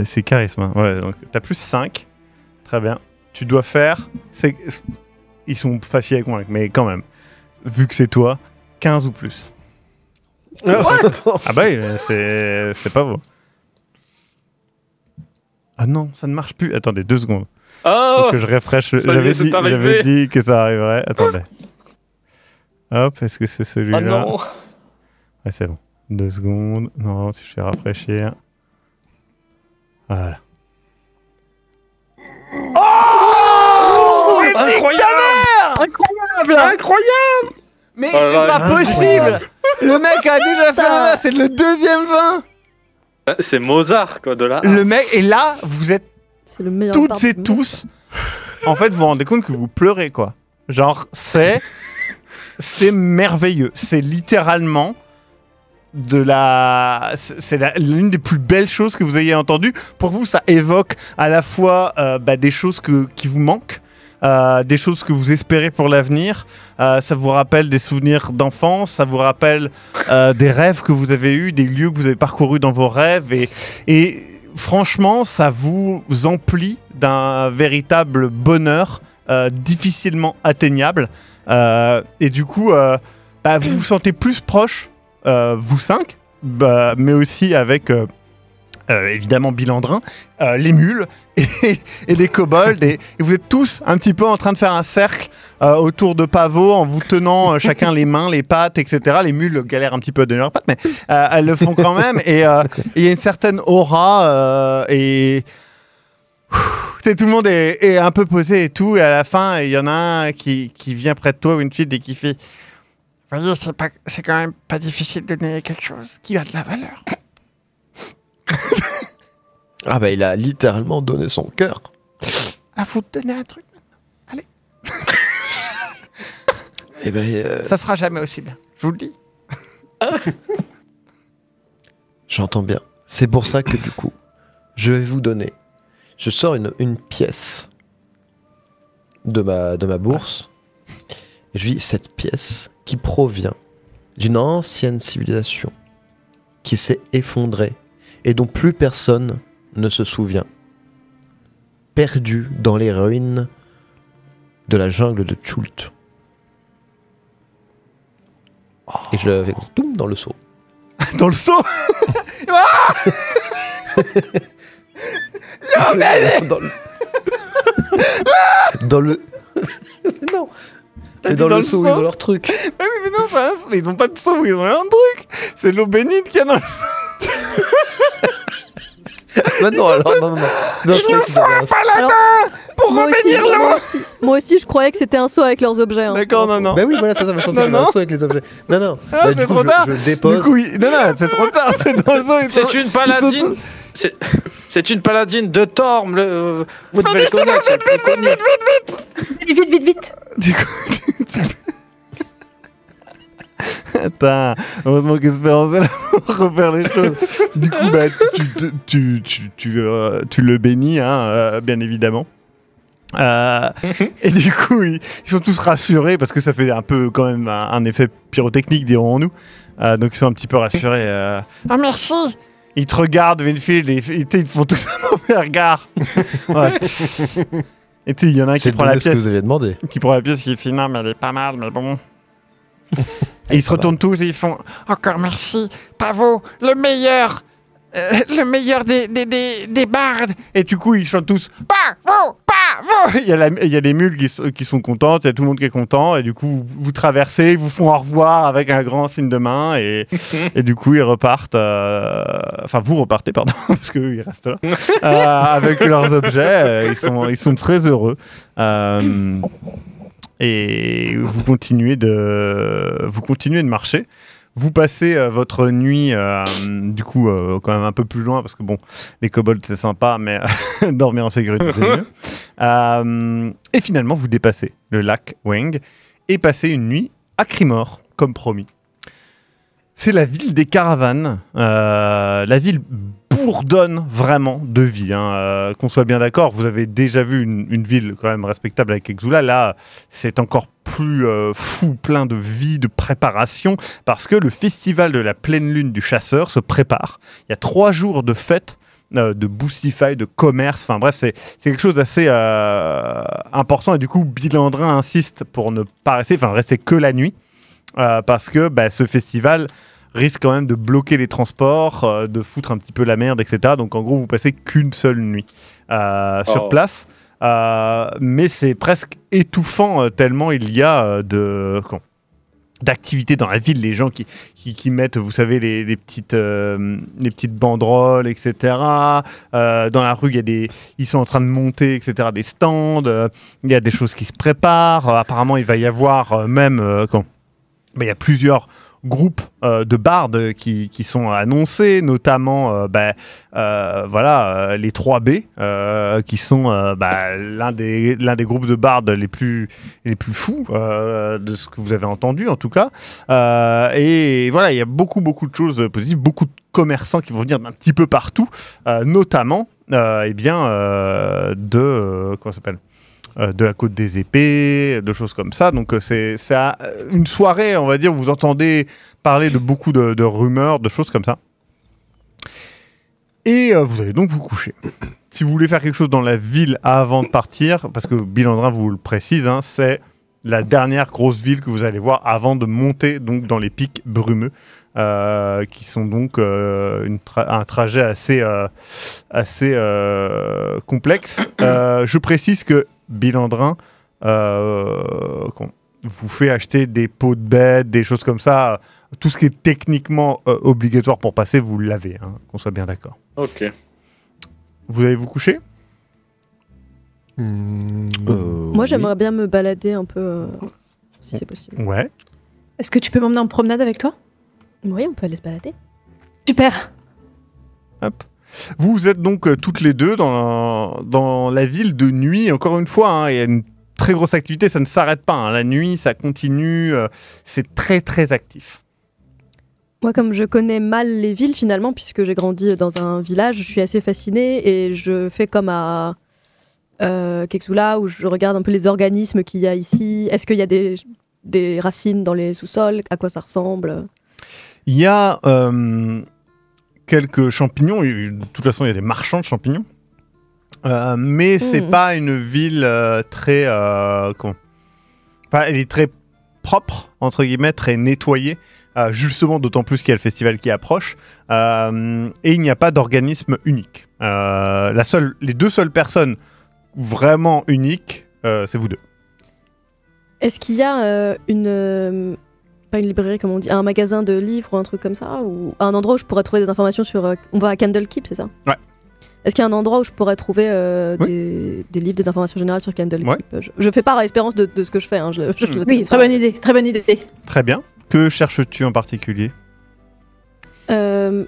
C'est charisme. Hein. Ouais, donc t'as plus 5. Très bien. Tu dois faire. Ils sont faciles à convaincre, mais quand même. Vu que c'est toi, 15 ou plus. Ah bah oui, c'est pas beau. Ah non, ça ne marche plus. Attendez, 2 secondes. Faut que je refresh. J'avais dit que ça arriverait. Attendez. Hop, est-ce que c'est celui-là? Ah non. Ouais, c'est bon. 2 secondes. Non, si je fais rafraîchir. Voilà. Oh, Incroyable. Mais c'est pas possible. Le mec a déjà fait un vin. C'est le 2e vin. C'est Mozart, quoi, de là. Le mec, et là, vous êtes le meilleur toutes et tous. En fait, vous vous rendez compte que vous pleurez, quoi. Genre, c'est merveilleux. C'est littéralement l'une des plus belles choses que vous ayez entendues. Pour vous, ça évoque à la fois des choses qui vous manquent, des choses que vous espérez pour l'avenir. Ça vous rappelle des souvenirs d'enfance, ça vous rappelle des rêves que vous avez eus, des lieux que vous avez parcourus dans vos rêves. Et franchement, ça vous emplit d'un véritable bonheur difficilement atteignable. Et du coup... vous vous sentez plus proche, vous 5, mais aussi avec évidemment Bilandrin, les mules et les kobolds, et vous êtes tous un petit peu en train de faire un cercle autour de Pavot en vous tenant chacun les mains, les pattes, etc. Les mules galèrent un petit peu à donner leurs pattes, mais elles le font quand même, et il y a une certaine aura, et tout le monde est un peu posé et tout, et à la fin il y en a un qui vient près de toi, Winfield, et qui fait Voyez, c'est quand même pas difficile de donner quelque chose qui a de la valeur. Ah bah il a littéralement donné son cœur. À vous de donner un truc maintenant. Et ben Ça sera jamais aussi bien, je vous le dis. j'entends bien. C'est pour ça que du coup, je vais vous donner. Je sors une pièce de ma bourse. Et je dis cette pièce qui provient d'une ancienne civilisation qui s'est effondrée et dont plus personne ne se souvient. Perdue dans les ruines de la jungle de Chult. Et je l'avais dans le seau. dans le seau. Dans le... non. T'as Et dit dans dans le le seau, seau ils ont leur truc. Mais non, ils ont pas de seau, ils ont un truc. C'est l'eau bénite qu'il y a dans le seau. Bah non, alors, non. Il nous faut un paladin pour revenir l'eau. Moi aussi, je croyais que c'était un seau avec leurs objets. Hein. D'accord, non. Bah oui, voilà, ça, je pensais Non, qu'il y avait un non. seau avec les objets. Non. Ah, Bah, c'est du coup, trop tard. Je dépose. Du coup, non, c'est trop tard. C'est dans le seau. C'est une paladine. C'est une paladine de Torm. Vous devez le connaître. C'est très connu. Vite. Du coup, Attends, heureusement qu'Espérance est là pour refaire les choses. Du coup, bah, tu le bénis, hein, bien évidemment. Et du coup, ils sont tous rassurés parce que ça fait un peu quand même un effet pyrotechnique, dirons-nous. Donc ils sont un petit peu rassurés. Ah, merci. Ils te regardent, Winfield, et ils te font tous un mauvais regard. Ouais. Et tu sais, il y en a un qui prend la ce que pièce. vous aviez demandé. Qui prend la pièce, qui fait non, mais elle est pas mal, mais bon. Et ils se retournent tous et ils font Encore merci. Pavot, le meilleur des bardes. Et du coup, ils chantent tous Pavot, Pavot. Il y a les mules qui sont contentes, il y a tout le monde qui est content. Et du coup, vous traversez, ils vous font au revoir avec un grand signe de main. Et du coup, ils repartent. Enfin, vous repartez, pardon, parce qu'eux, ils restent là. Avec leurs objets. Ils sont très heureux. Et vous continuez de marcher. Vous passez votre nuit, du coup, quand même un peu plus loin, parce que bon, les kobolds c'est sympa, mais dormir en sécurité c'est mieux. Et finalement, vous dépassez le lac Weng et passez une nuit à Crimor, comme promis. C'est la ville des caravanes. La ville bourdonne vraiment de vie. Hein. Qu'on soit bien d'accord, vous avez déjà vu une ville quand même respectable avec Exula. Là, c'est encore plus fou, plein de vie, de préparation, parce que le festival de la pleine lune du chasseur se prépare. Il y a 3 jours de fête, de boostify, de commerce, enfin bref, c'est quelque chose d'assez important. Et du coup, Bilandrin insiste pour ne pas rester que la nuit, parce que ce festival risque quand même de bloquer les transports, de foutre un petit peu la merde, etc. Donc en gros, vous passez qu'une seule nuit sur place. Mais c'est presque étouffant tellement il y a d'activités dans la ville, les gens qui mettent, vous savez, les petites banderoles, etc. Dans la rue, ils sont en train de monter, etc. Des stands, il y a des choses qui se préparent. Apparemment, il va y avoir même il y a plusieurs groupes de bardes qui sont annoncés, notamment les 3B, qui sont l'un des groupes de bardes les plus fous de ce que vous avez entendu en tout cas. Et voilà, il y a beaucoup de choses positives, beaucoup de commerçants qui vont venir d'un petit peu partout, notamment de la Côte des Épées, de choses comme ça. Donc c'est une soirée, on va dire, où vous entendez parler de beaucoup de rumeurs, de choses comme ça. Et vous allez donc vous coucher. Si vous voulez faire quelque chose dans la ville avant de partir, parce que Bilandrin vous le précise, hein, c'est la dernière grosse ville que vous allez voir avant de monter donc dans les pics brumeux, qui sont donc un trajet assez complexe. Je précise que Bilandrin vous fait acheter des pots de bête, des choses comme ça. Tout ce qui est techniquement obligatoire pour passer, vous l'avez, hein, qu'on soit bien d'accord. Ok. Vous allez vous coucher ? Moi, j'aimerais bien me balader un peu, si c'est possible. Ouais. Est-ce que tu peux m'emmener en promenade avec toi? Oui, on peut aller se balader. Super. Hop. Vous êtes donc toutes les deux dans la ville de nuit. Encore une fois, hein, il y a une très grosse activité, ça ne s'arrête pas. Hein. La nuit, ça continue, c'est très très actif. Moi, comme je connais mal les villes finalement, puisque j'ai grandi dans un village, je suis assez fascinée et je fais comme à Kexula, où je regarde un peu les organismes qu'il y a ici. Est-ce qu'il y a des racines dans les sous-sols? À quoi ça ressemble? Il y a quelques champignons. De toute façon, il y a des marchands de champignons. Mais c'est pas une ville très... elle est très propre, entre guillemets, très nettoyée. Justement, d'autant plus qu'il y a le festival qui approche. Et il n'y a pas d'organisme unique. Les deux seules personnes vraiment uniques, c'est vous deux. Est-ce qu'il y a pas une librairie, comme on dit, un magasin de livres ou un truc comme ça, ou un endroit où je pourrais trouver des informations sur... on va à Candlekeep, c'est ça? Ouais. Est-ce qu'il y a un endroit où je pourrais trouver oui. des livres, des informations générales sur Candlekeep? Ouais. Je fais part à Espérance de ce que je fais. Hein. Oui, très bonne idée, très bonne idée. Très bien. Que cherches-tu en particulier? Ce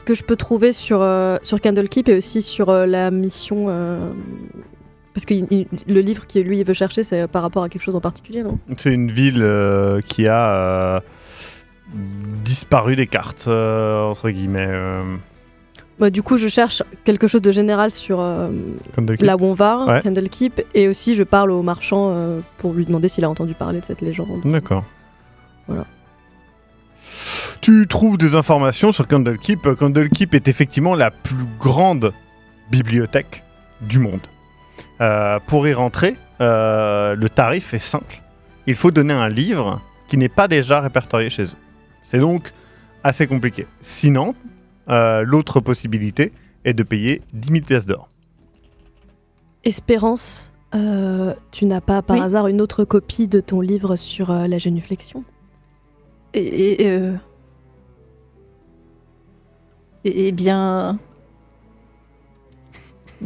que je peux trouver sur Candlekeep et aussi sur la mission... Parce que le livre qu'il lui il veut chercher, c'est par rapport à quelque chose en particulier, non? C'est une ville qui a disparu des cartes, entre guillemets. Du coup, je cherche quelque chose de général sur là où on va, ouais. Candlekeep, et aussi je parle au marchand pour lui demander s'il a entendu parler de cette légende. D'accord. Voilà. Tu trouves des informations sur Candlekeep. Candlekeep est effectivement la plus grande bibliothèque du monde. Pour y rentrer, le tarif est simple. Il faut donner un livre qui n'est pas déjà répertorié chez eux. C'est donc assez compliqué. Sinon, l'autre possibilité est de payer 10 000 pièces d'or. Espérance, tu n'as pas par hasard une autre copie de ton livre sur la génuflexion? Eh bien...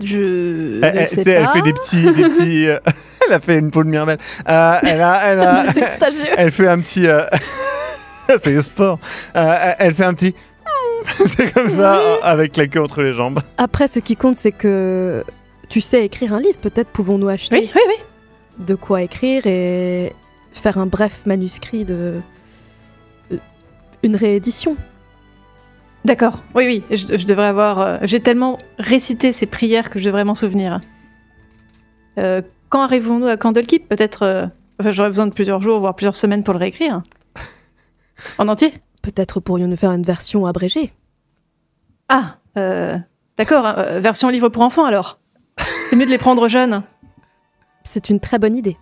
Je elle fait des petits elle a fait une peau de mirabelle. Elle fait un petit c'est le sport. Elle fait un petit c'est comme ça avec la queue entre les jambes. Après, ce qui compte, c'est que tu sais écrire un livre. Peut-être pouvons-nous acheter de quoi écrire et faire un bref manuscrit de une réédition. D'accord, oui, je devrais avoir... j'ai tellement récité ces prières que je devrais m'en souvenir. Quand arrivons-nous à Candlekeep? Peut-être... j'aurais besoin de plusieurs jours, voire plusieurs semaines pour le réécrire. En entier? Peut-être pourrions-nous faire une version abrégée. Ah, d'accord, version livre pour enfants alors. C'est mieux de les prendre jeunes. C'est une très bonne idée.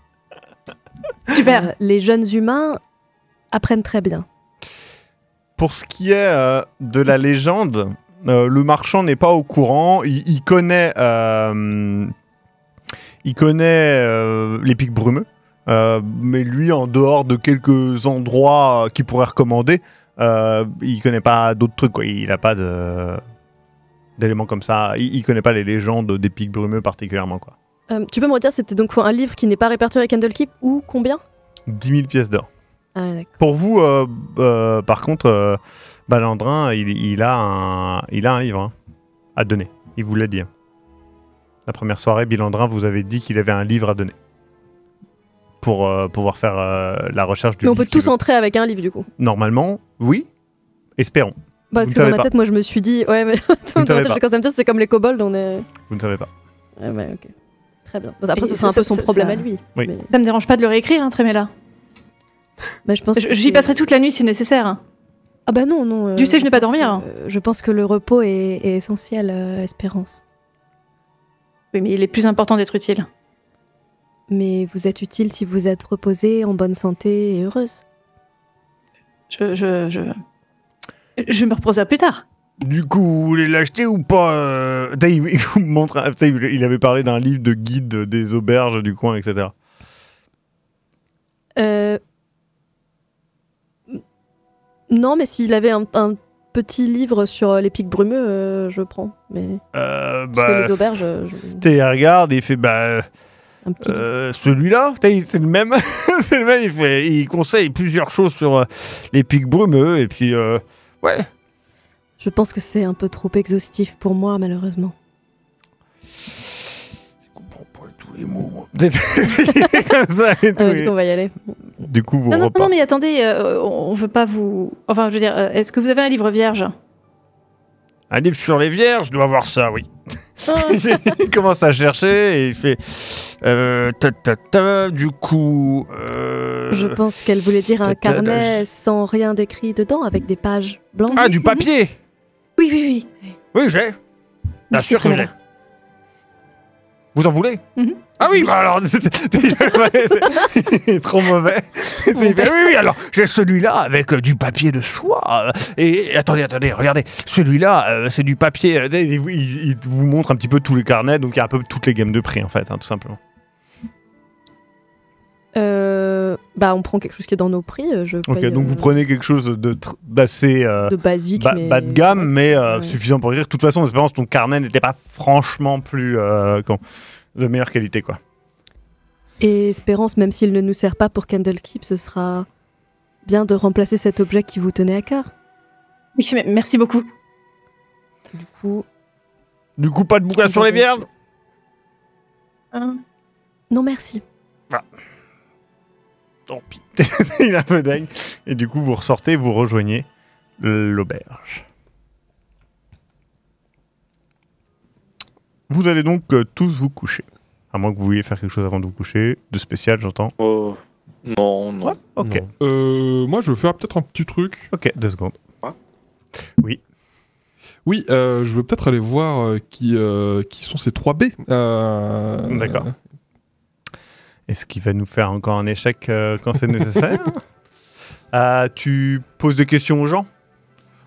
Super. Les jeunes humains apprennent très bien. Pour ce qui est de la légende, le marchand n'est pas au courant. Il connaît les pics brumeux, mais lui, en dehors de quelques endroits qu'il pourrait recommander, il connaît pas d'autres trucs, quoi. Il n'a pas d'éléments comme ça. Il connaît pas les légendes des pics brumeux particulièrement, quoi. Tu peux me redire, c'était donc un livre qui n'est pas répertorié à Candlekeep ou combien? 10 000 pièces d'or. Ah, d'accord. Pour vous, par contre, Balandrin, il a un livre hein, à donner. Il vous l'a dit. Hein. La première soirée, Bilandrin vous avait dit qu'il avait un livre à donner. Pour pouvoir faire la recherche du livre. Mais on peut tous entrer avec un livre, du coup. Normalement, oui. Espérons. Parce que dans ma tête, moi, je me suis dit... Ouais, mais quand ça me dit, c'est comme les kobolds, on est... Vous ne savez pas. Ouais, ok. Très bien. Bon, après, ce sera un peu son problème à lui. Oui. Mais... Ça me dérange pas de le réécrire, hein, Tréméla. Bah, je pense j'y passerai toute la nuit si nécessaire. Ah bah non. Tu sais, je n'ai pas dormir. Je pense que le repos est essentiel, Espérance. Oui, mais il est plus important d'être utile. Mais vous êtes utile si vous êtes reposée, en bonne santé et heureuse. Je me reposerai plus tard. Du coup, vous voulez l'acheter ou pas il vous montre, il avait parlé d'un livre de guide des auberges du coin, etc. Non, mais s'il avait un petit livre sur les pics brumeux, je prends. Mais... Parce que les auberges... Il regarde et il fait un petit livre. celui-là, c'est le même. C'est le même, il conseille plusieurs choses sur les pics brumeux et puis ouais. Je pense que c'est un peu trop exhaustif pour moi, malheureusement. Je comprends pas tous les mots. Moi. Comme ça et tout. Du coup, on va y aller. Du coup, vous Non, repartez. mais attendez, on veut pas vous... Enfin, je veux dire, est-ce que vous avez un livre vierge? Un livre sur les vierges, je dois avoir ça, oui. Oh. Il commence à chercher et il fait... du coup... Je pense qu'elle voulait dire un tata, carnet sans rien d'écrit dedans, avec des pages blanches. Ah, du papier. Oui, oui, oui. Oui, j'ai. Bien sûr que j'ai. Vous en voulez? Mhm. Ah oui, bah alors... il est trop mauvais. Il fait, oui, alors, j'ai celui-là avec du papier de soie. Et attendez, regardez. Celui-là, c'est du papier... il vous montre un petit peu tous les carnets, donc il y a un peu toutes les gammes de prix, en fait, hein, tout simplement. On prend quelque chose qui est dans nos prix. Ok, donc vous prenez quelque chose d'assez... de basique, mais... bas de gamme, mais Ouais. suffisant pour dire. De toute façon, Espérance, ton carnet n'était pas franchement plus... de meilleure qualité, quoi. Et Espérance, même s'il ne nous sert pas pour Candlekeep, ce sera bien de remplacer cet objet qui vous tenait à cœur. Oui, mais merci beaucoup. Du coup, pas de bouquin sur les vierges? Non, merci. Tant pis. Il est un peu dingue. Et du coup, vous ressortez, vous rejoignez l'auberge. Vous allez donc tous vous coucher. À moins que vous vouliez faire quelque chose avant de vous coucher. De spécial, j'entends. Oh, non. Ouais, ok. Moi, je veux faire peut-être un petit truc. Ok, 2 secondes. Ouais. Oui. Oui, je veux peut-être aller voir qui sont ces 3 B. D'accord. Est-ce qu'il va nous faire encore un échec quand c'est nécessaire? Tu poses des questions aux gens?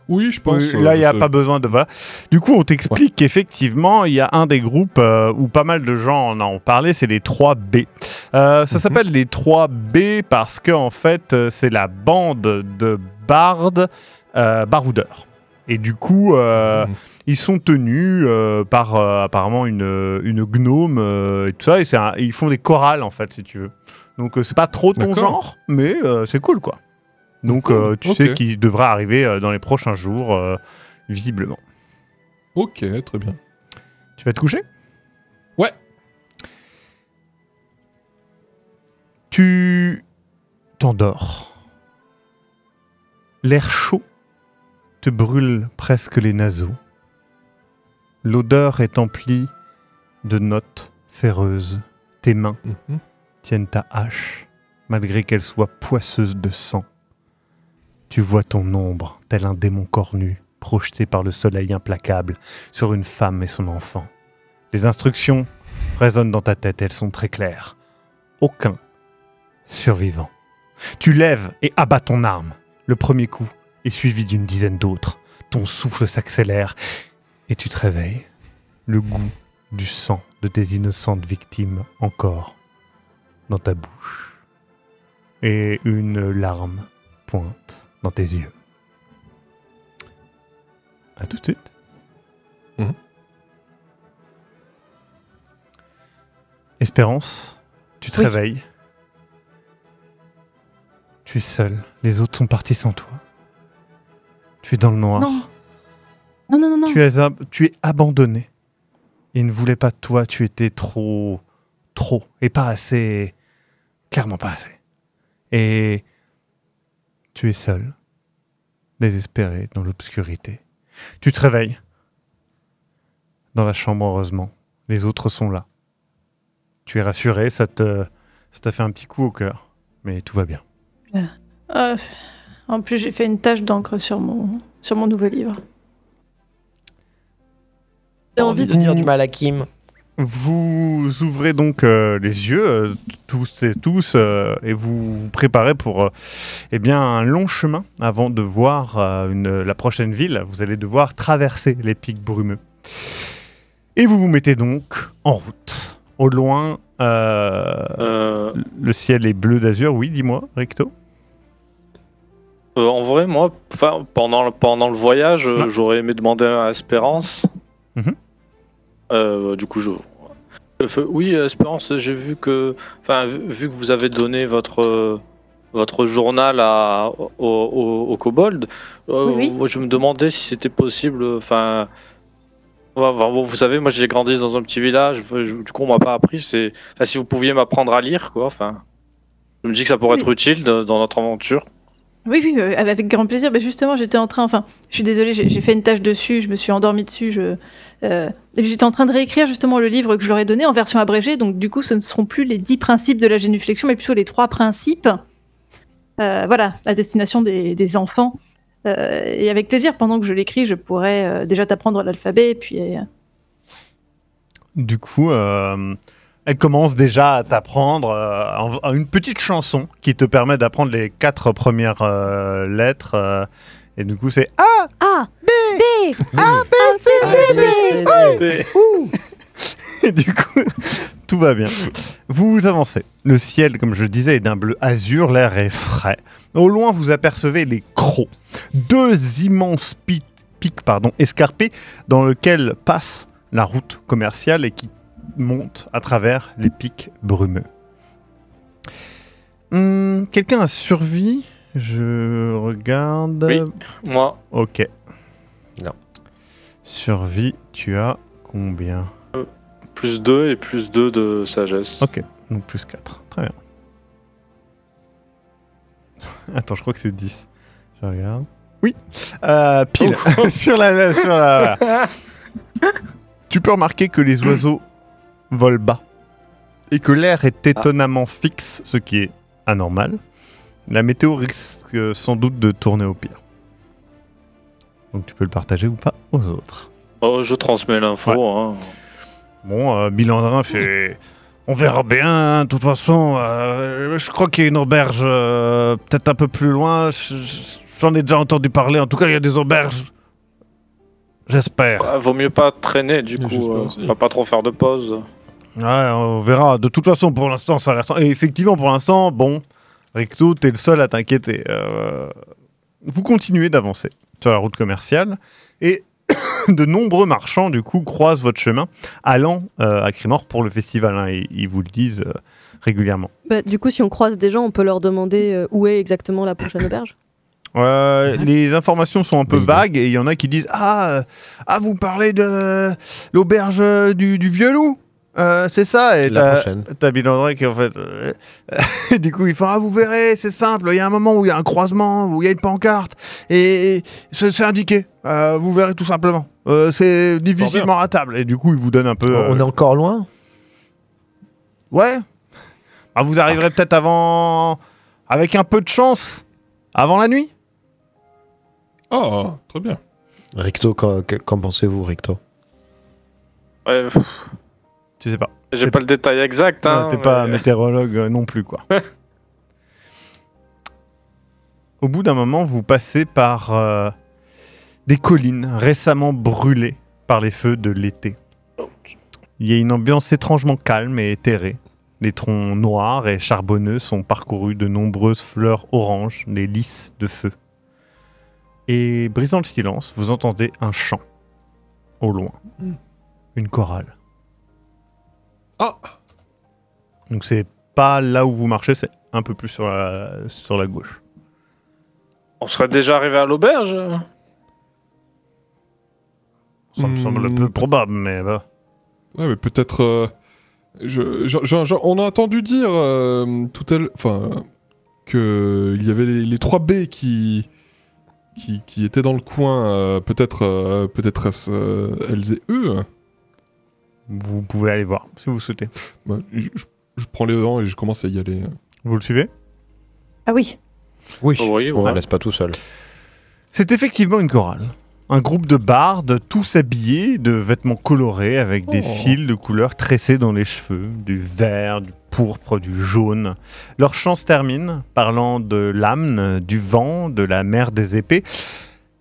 Oui, je pense. Là, il n'y a pas besoin de... Voilà. Du coup, on t'explique qu'effectivement, il y a un des groupes où pas mal de gens en ont parlé, c'est les 3B. Ça s'appelle les 3B parce que en fait, c'est la bande de bardes baroudeurs. Et du coup, ils sont tenus par apparemment une gnome et tout ça. Et ils font des chorales, en fait, si tu veux. Donc, c'est pas trop ton D'accord. genre, mais c'est cool, quoi. Donc, tu sais qu'il devra arriver dans les prochains jours, visiblement. Ok, très bien. Tu vas te coucher? Ouais. Tu t'endors. L'air chaud te brûle presque les naseaux. L'odeur est emplie de notes ferreuses. Tes mains tiennent ta hache, malgré qu'elle soit poisseuse de sang. Tu vois ton ombre, tel un démon cornu, projeté par le soleil implacable sur une femme et son enfant. Les instructions résonnent dans ta tête, elles sont très claires. Aucun survivant. Tu lèves et abats ton arme. Le premier coup est suivi d'une dizaine d'autres. Ton souffle s'accélère et tu te réveilles. Le goût du sang de tes innocentes victimes encore dans ta bouche. Et une larme pointe dans tes yeux. À tout de suite. Espérance, tu te réveilles. Tu es seul. Les autres sont partis sans toi. Tu es dans le noir. Non. Tu es abandonné. Ils ne voulaient pas de toi. Tu étais trop. Et pas assez. Clairement pas assez. Et tu es seul, désespéré, dans l'obscurité. Tu te réveilles. Dans la chambre, heureusement. Les autres sont là. Tu es rassuré, ça t'a fait un petit coup au cœur. Mais tout va bien. En plus, j'ai fait une tache d'encre sur mon nouveau livre. J'ai envie de dire du mal à Kim. Vous ouvrez donc les yeux, tous et vous vous préparez pour un long chemin avant de voir la prochaine ville. Vous allez devoir traverser les pics brumeux. Et vous vous mettez donc en route. Au loin, le ciel est bleu d'azur. Oui, dis-moi, Recto. En vrai, moi, pendant le voyage, j'aurais aimé demander à Espérance. Du coup, oui, Espérance, j'ai vu que, vu que vous avez donné votre journal au kobold, Oui. moi, je me demandais si c'était possible. Vous savez, moi, j'ai grandi dans un petit village. Du coup, on m'a pas appris. Si vous pouviez m'apprendre à lire, quoi. Je me dis que ça pourrait être utile dans notre aventure. Oui, avec grand plaisir. Mais justement, j'étais en train, je suis désolée, j'ai fait une tâche dessus, je me suis endormie dessus. J'étais en train de réécrire justement le livre que je leur ai donné en version abrégée. Donc, du coup, ce ne seront plus les 10 principes de la génuflexion, mais plutôt les 3 principes. Voilà, à destination des enfants. Et avec plaisir, pendant que je l'écris, je pourrais déjà t'apprendre l'alphabet. Puis, Du coup, elle commence déjà à t'apprendre une petite chanson qui te permet d'apprendre les 4 premières lettres. Et du coup, c'est A, A, B, A, B, C, D, E. Et du coup, tout va bien. Vous avancez. Le ciel, comme je le disais, est d'un bleu azur, l'air est frais. Au loin, vous apercevez les crocs. 2 immenses pics escarpés dans lesquels passe la route commerciale et qui monte à travers les pics brumeux. Quelqu'un a survie? Je regarde. Oui, moi. Ok. Non. Survie, tu as combien? Plus 2 et plus 2 de sagesse. Ok, donc plus 4. Très bien. Attends, je crois que c'est 10. Je regarde. Oui, pile. sur la... Tu peux remarquer que les oiseaux volent bas et que l'air est étonnamment fixe, ce qui est anormal. La météo risque sans doute de tourner au pire. Donc tu peux le partager ou pas aux autres. Oh, je transmets l'info. Ouais. Hein. Bon, Bilandrin fait... On verra bien, de toute façon. Je crois qu'il y a une auberge peut-être un peu plus loin. J'en ai déjà entendu parler. En tout cas, il y a des auberges. J'espère. Vaut mieux pas traîner, du coup. On va pas trop faire de pause. Ouais, on verra. De toute façon, pour l'instant, ça a l'air... Et effectivement, pour l'instant, bon, Recto, t'es le seul à t'inquiéter. Vous continuez d'avancer sur la route commerciale. Et de nombreux marchands, du coup, croisent votre chemin, allant à Crimor pour le festival. Hein, et ils vous le disent régulièrement. Bah, du coup, si on croise des gens, on peut leur demander où est exactement la prochaine auberge. Les informations sont un peu vagues et il y en a qui disent vous parlez de l'auberge du vieux loup, c'est ça. Et t'as Bilandrin qui en fait du coup il fait vous verrez, c'est simple, il y a un moment où il y a un croisement, où il y a une pancarte et c'est indiqué, vous verrez tout simplement, c'est difficilement ratable. Et du coup il vous donne un peu On est encore loin. Ouais, vous arriverez peut-être avant, avec un peu de chance, avant la nuit. Oh, très bien. Recto, qu'en pensez-vous, Recto? Ouais, Tu sais pas. j'ai pas le détail exact. Hein, t'es pas météorologue non plus, quoi. Au bout d'un moment, vous passez par des collines récemment brûlées par les feux de l'été. Il y a une ambiance étrangement calme et éthérée. Les troncs noirs et charbonneux sont parcourus de nombreuses fleurs oranges, des lys de feu. Et brisant le silence, vous entendez un chant au loin. Une chorale. Ah. Donc c'est pas là où vous marchez, c'est un peu plus sur la gauche. On serait déjà arrivé à l'auberge. Ça me semble peu probable, mais bah. Ouais, mais peut-être... on a entendu dire tout à l'heure... Enfin... qu'il y avait les 3 B qui étaient dans le coin. Peut-être elles et eux. Vous pouvez aller voir, si vous souhaitez. Bah, je prends les devants et je commence à y aller. Vous le suivez? Ah oui. Oui, Oui, on ouais. ne laisse pas tout seul. C'est effectivement une chorale. un groupe de bardes, tous habillés de vêtements colorés avec des fils de couleurs tressés dans les cheveux, du vert, du pourpre, du jaune. Leur chant se termine parlant de l'âme, du vent, de la mer des épées.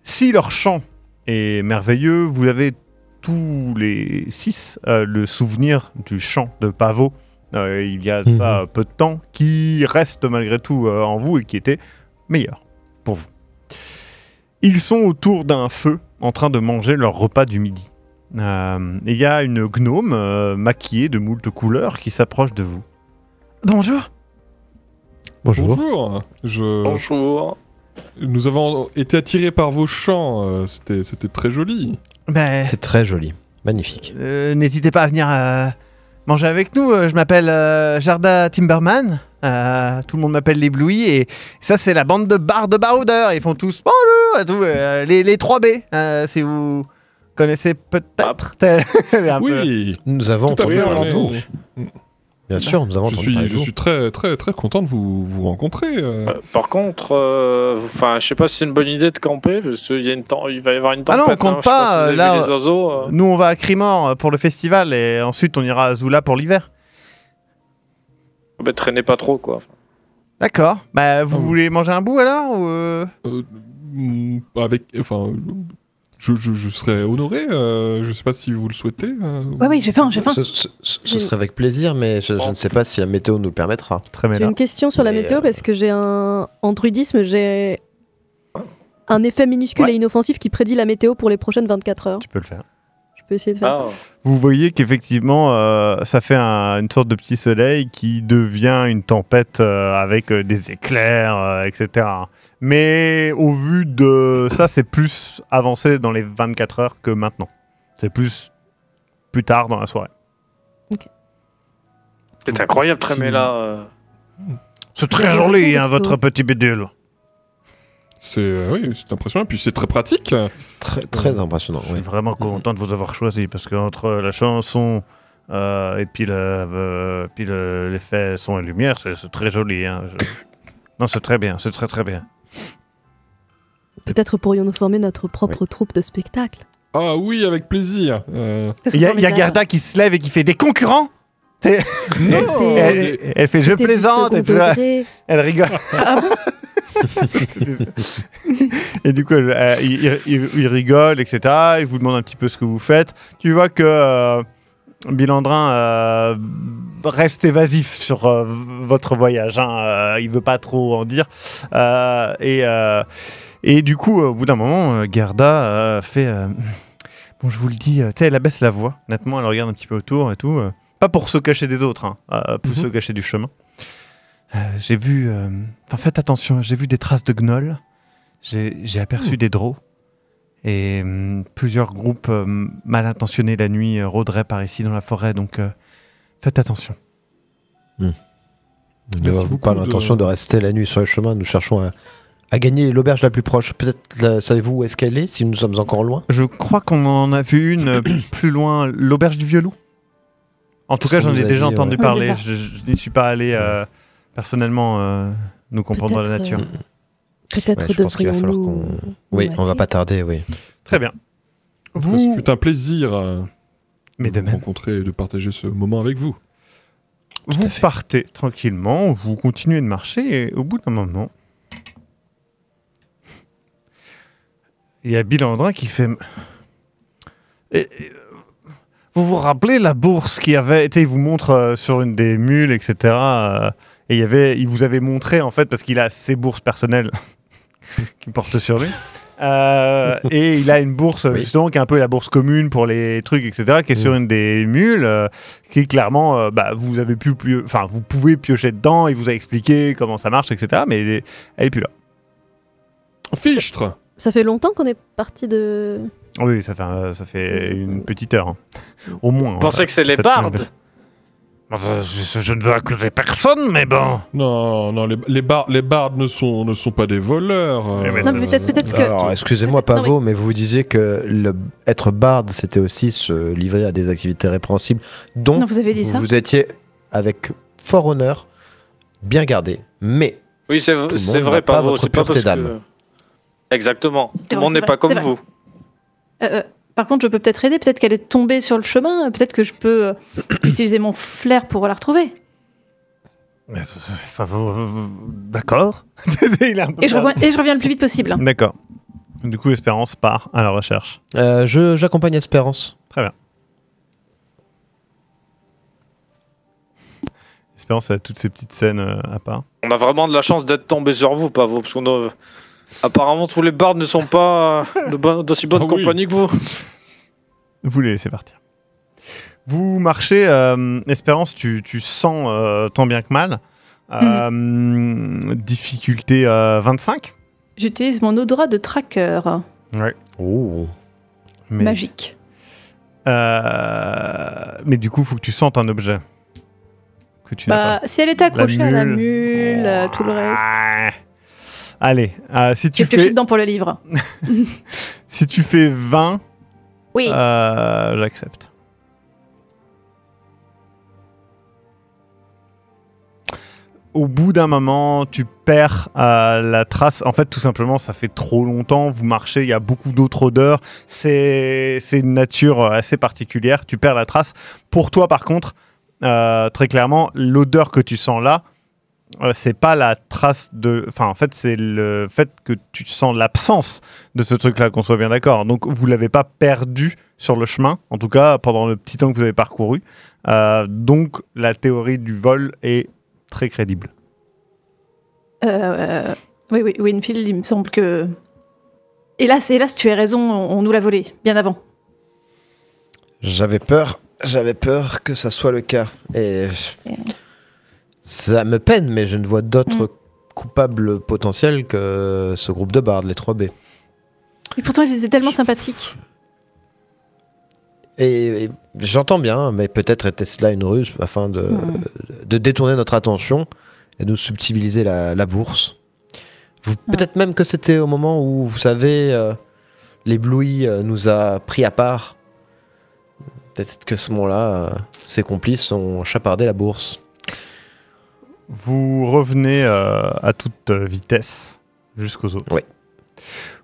Si leur chant est merveilleux, vous avez tous les 6 le souvenir du chant de Pavot il y a ça peu de temps, qui reste malgré tout en vous et qui était meilleur pour vous. Ils sont autour d'un feu en train de manger leur repas du midi. Il y a une gnome maquillée de moult couleurs qui s'approche de vous. Bonjour. Bonjour. Bonjour. Nous avons été attirés par vos chants. C'était très joli. C'est très joli. Magnifique. N'hésitez pas à venir manger avec nous. Je m'appelle Jarda Timberman. Tout le monde m'appelle l'ébloui. Et ça, c'est la bande de bardes de baroudeurs. Ils font tous bonjour à tous. Les 3B, si vous connaissez peut-être. Oui. Nous avons Tout à entendu fait. parler de vous. Bien sûr, nous avons entendu parler de Je vous. suis très content de vous rencontrer. Par contre, je sais pas si c'est une bonne idée de camper, parce qu'il il va y avoir une tempête. Ah non, on compte je sais pas, si vous avez là, vu les oiseaux, Nous, on va à Crimor pour le festival et ensuite on ira à Zula pour l'hiver. traînez pas trop, quoi. D'accord. Vous voulez manger un bout alors ou Je serais honoré. Je sais pas si vous le souhaitez. Oui, j'ai faim. Ce serait avec plaisir, mais je ne sais pas si la météo nous le permettra. Très bien. J'ai une question sur la Mais, météo parce que en druidisme, j'ai un effet minuscule et inoffensif qui prédit la météo pour les prochaines 24 heures. Tu peux le faire. Je peux essayer de faire ça. Vous voyez qu'effectivement, ça fait une sorte de petit soleil qui devient une tempête avec des éclairs, etc. Mais au vu de ça, c'est plus avancé dans les 24 heures que maintenant. C'est plus tard dans la soirée. C'est incroyable, Tréméla. C'est très joli, hein, votre petit bidule. C'est impressionnant. Puis c'est très pratique. Très impressionnant. Je suis Oui. vraiment content de vous avoir choisi parce qu'entre la chanson et puis l'effet son et lumière, c'est très joli. Hein. Non, c'est très bien, c'est très bien. Peut-être pourrions-nous former notre propre troupe de spectacle. Ah oui, avec plaisir. Il y a Garda qui se lève et qui fait des concurrents. Non. Elle fait je plaisante et tout ça. Elle rigole. Et du coup, il rigole, etc. Il vous demande un petit peu ce que vous faites. Tu vois que Bilandrin reste évasif sur votre voyage. Hein. Il veut pas trop en dire. Et du coup, au bout d'un moment, Garda fait... bon, je vous le dis, tu sais, elle abaisse la voix. Nettement, elle regarde un petit peu autour et tout. Pas pour se cacher des autres, hein, pour se cacher du chemin. J'ai vu... faites attention, j'ai vu des traces de gnolls. J'ai aperçu des drôles. Et plusieurs groupes mal intentionnés la nuit rôderaient par ici dans la forêt. Donc, faites attention. Nous n'avons pas l'intention de rester la nuit sur le chemin. Nous cherchons à gagner l'auberge la plus proche. Peut-être, savez-vous où est-ce qu'elle est, si nous sommes encore loin? Je crois qu'on en a vu une plus loin, l'auberge du Vieux Loup. En tout cas, j'en ai déjà entendu parler. Je n'y suis pas allé personnellement nous comprendre la nature. Peut-être devrions-nous... Oui, on va pas tarder, oui. Très bien. Vous... C'est un plaisir Mais de vous même. rencontrer et de partager ce moment avec vous. Vous partez tranquillement, vous continuez de marcher et au bout d'un moment, il y a Bilandrin qui fait... vous vous rappelez la bourse qui avait... Il vous montre sur une des mules, etc. Et il vous avait montré, en fait, parce qu'il a ses bourses personnelles qu'il porte sur lui. Et il a une bourse, justement, qui est un peu la bourse commune pour les trucs, etc., qui est sur une des mules, qui clairement, vous avez vous pouvez piocher dedans, il vous a expliqué comment ça marche, etc., mais elle est plus là. Fichtre. Ça fait longtemps qu'on est parti de... Oui, ça fait une petite heure. Hein. Au moins. Vous pensez que c'est les bardes? Je ne veux accuser personne, mais bon. Non, les bardes ne sont pas des voleurs. Non, mais peut-être que... Alors, excusez-moi, Pavot, mais vous disiez que être barde, c'était aussi se livrer à des activités répréhensibles. Donc, Non, vous avez dit ça. vous étiez, avec fort honneur, bien gardé. Mais, Oui, c'est monde vrai, n'a pas Pavot. votre C'est pas pureté parce d'âme. que... Exactement. Tout le vrai, monde n'est c'est pas vrai, comme c'est vous. Par contre, je peux peut-être aider. Peut-être qu'elle est tombée sur le chemin. Peut-être que je peux utiliser mon flair pour la retrouver. D'accord. Il est un peu Et je reviens le plus vite possible. D'accord. Du coup, Espérance part à la recherche. J'accompagne Espérance. Très bien. Espérance a toutes ces petites scènes à part. On a vraiment de la chance d'être tombé sur vous, pas vous, parce qu'on a... Apparemment, tous les bardes ne sont pas d'aussi bonne compagnie que vous. Vous les laissez partir. Vous marchez, Espérance, tu sens tant bien que mal. Difficulté 25. J'utilise mon odorat de tracker. Ouais. Oh. Magique. Mais du coup, il faut que tu sentes un objet. Que tu n'as pas. Si elle était accrochée à la mule, tout le reste. Allez, si tu Qu'est-ce que je suis dedans pour le livre? Si tu fais 20, oui. J'accepte. Au bout d'un moment, tu perds la trace. En fait, tout simplement, ça fait trop longtemps. Vous marchez, il y a beaucoup d'autres odeurs. C'est une nature assez particulière. Tu perds la trace. Pour toi, par contre, très clairement, l'odeur que tu sens là, c'est pas la trace de... Enfin, en fait, c'est le fait que tu sens l'absence de ce truc-là, qu'on soit bien d'accord. Donc, vous l'avez pas perdu sur le chemin, en tout cas, pendant le petit temps que vous avez parcouru. Donc, la théorie du vol est très crédible. Oui, Winfield, il me semble que... Hélas, tu as raison, on nous l'a volé, bien avant. J'avais peur que ça soit le cas. Et ça me peine, mais je ne vois d'autres coupables potentiels que ce groupe de bardes, les 3B. Et pourtant, ils étaient tellement sympathiques. Et j'entends bien, mais peut-être était-ce là une ruse afin de détourner notre attention et de nous subtiliser la bourse. Peut-être même que c'était au moment où, vous savez, l'ébloui nous a pris à part. Peut-être que ce moment-là, ses complices ont chapardé la bourse. Vous revenez à toute vitesse jusqu'aux autres. Oui.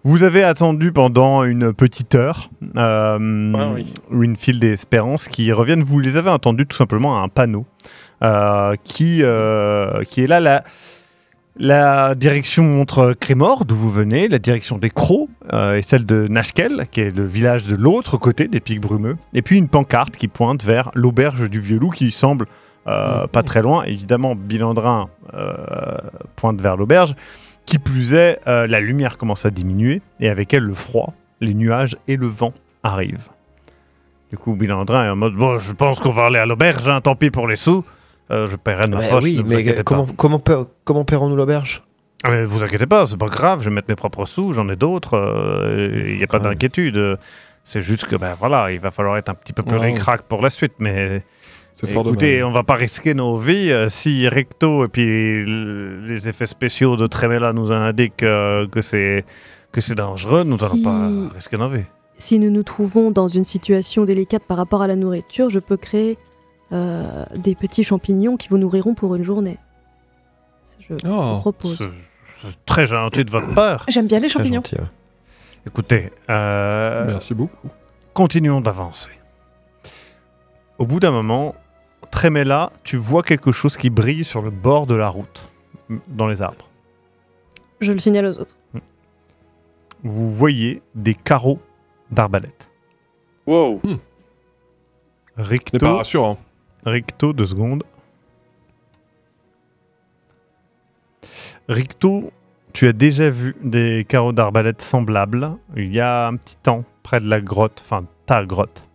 Vous avez attendu pendant une petite heure oui. Winfield et Espérance qui reviennent. Vous les avez entendus tout simplement à un panneau qui est là. La direction montre Crémor, d'où vous venez, la direction des Crocs et celle de Nashkel, qui est le village de l'autre côté des Pics Brumeux. Et puis une pancarte qui pointe vers l'auberge du Vieux Loup qui semble pas très loin. Évidemment, Bilandrin pointe vers l'auberge. Qui plus est, la lumière commence à diminuer et avec elle le froid, les nuages et le vent arrivent. Du coup, Bilandrin est en mode « Bon, je pense qu'on va aller à l'auberge, hein, tant pis pour les sous. Je paierai de ma poche, oui, ne vous mais inquiétez pas. comment paierons-nous l'auberge ? Mais vous inquiétez pas, c'est pas grave, je vais mettre mes propres sous, j'en ai d'autres, il n'y a pas d'inquiétude. C'est juste que, voilà, il va falloir être un petit peu plus ric-rac pour la suite, mais... Écoutez, on va pas risquer nos vies. Si Recto et puis les effets spéciaux de Tremella nous indiquent que c'est dangereux, nous n'allons pas risquer nos vies. Si nous nous trouvons dans une situation délicate par rapport à la nourriture, je peux créer des petits champignons qui vous nourriront pour une journée. Je vous propose. C'est très gentil de votre part. J'aime bien les champignons. Gentil, ouais. Écoutez, merci beaucoup. Continuons d'avancer. Au bout d'un moment, Tremella, tu vois quelque chose qui brille sur le bord de la route, dans les arbres. Je le signale aux autres. Vous voyez des carreaux d'arbalète. Wow. C'est pas rassurant. Ricto, 2 secondes. Ricto, tu as déjà vu des carreaux d'arbalète semblables il y a un petit temps, près de la grotte, enfin ta grotte.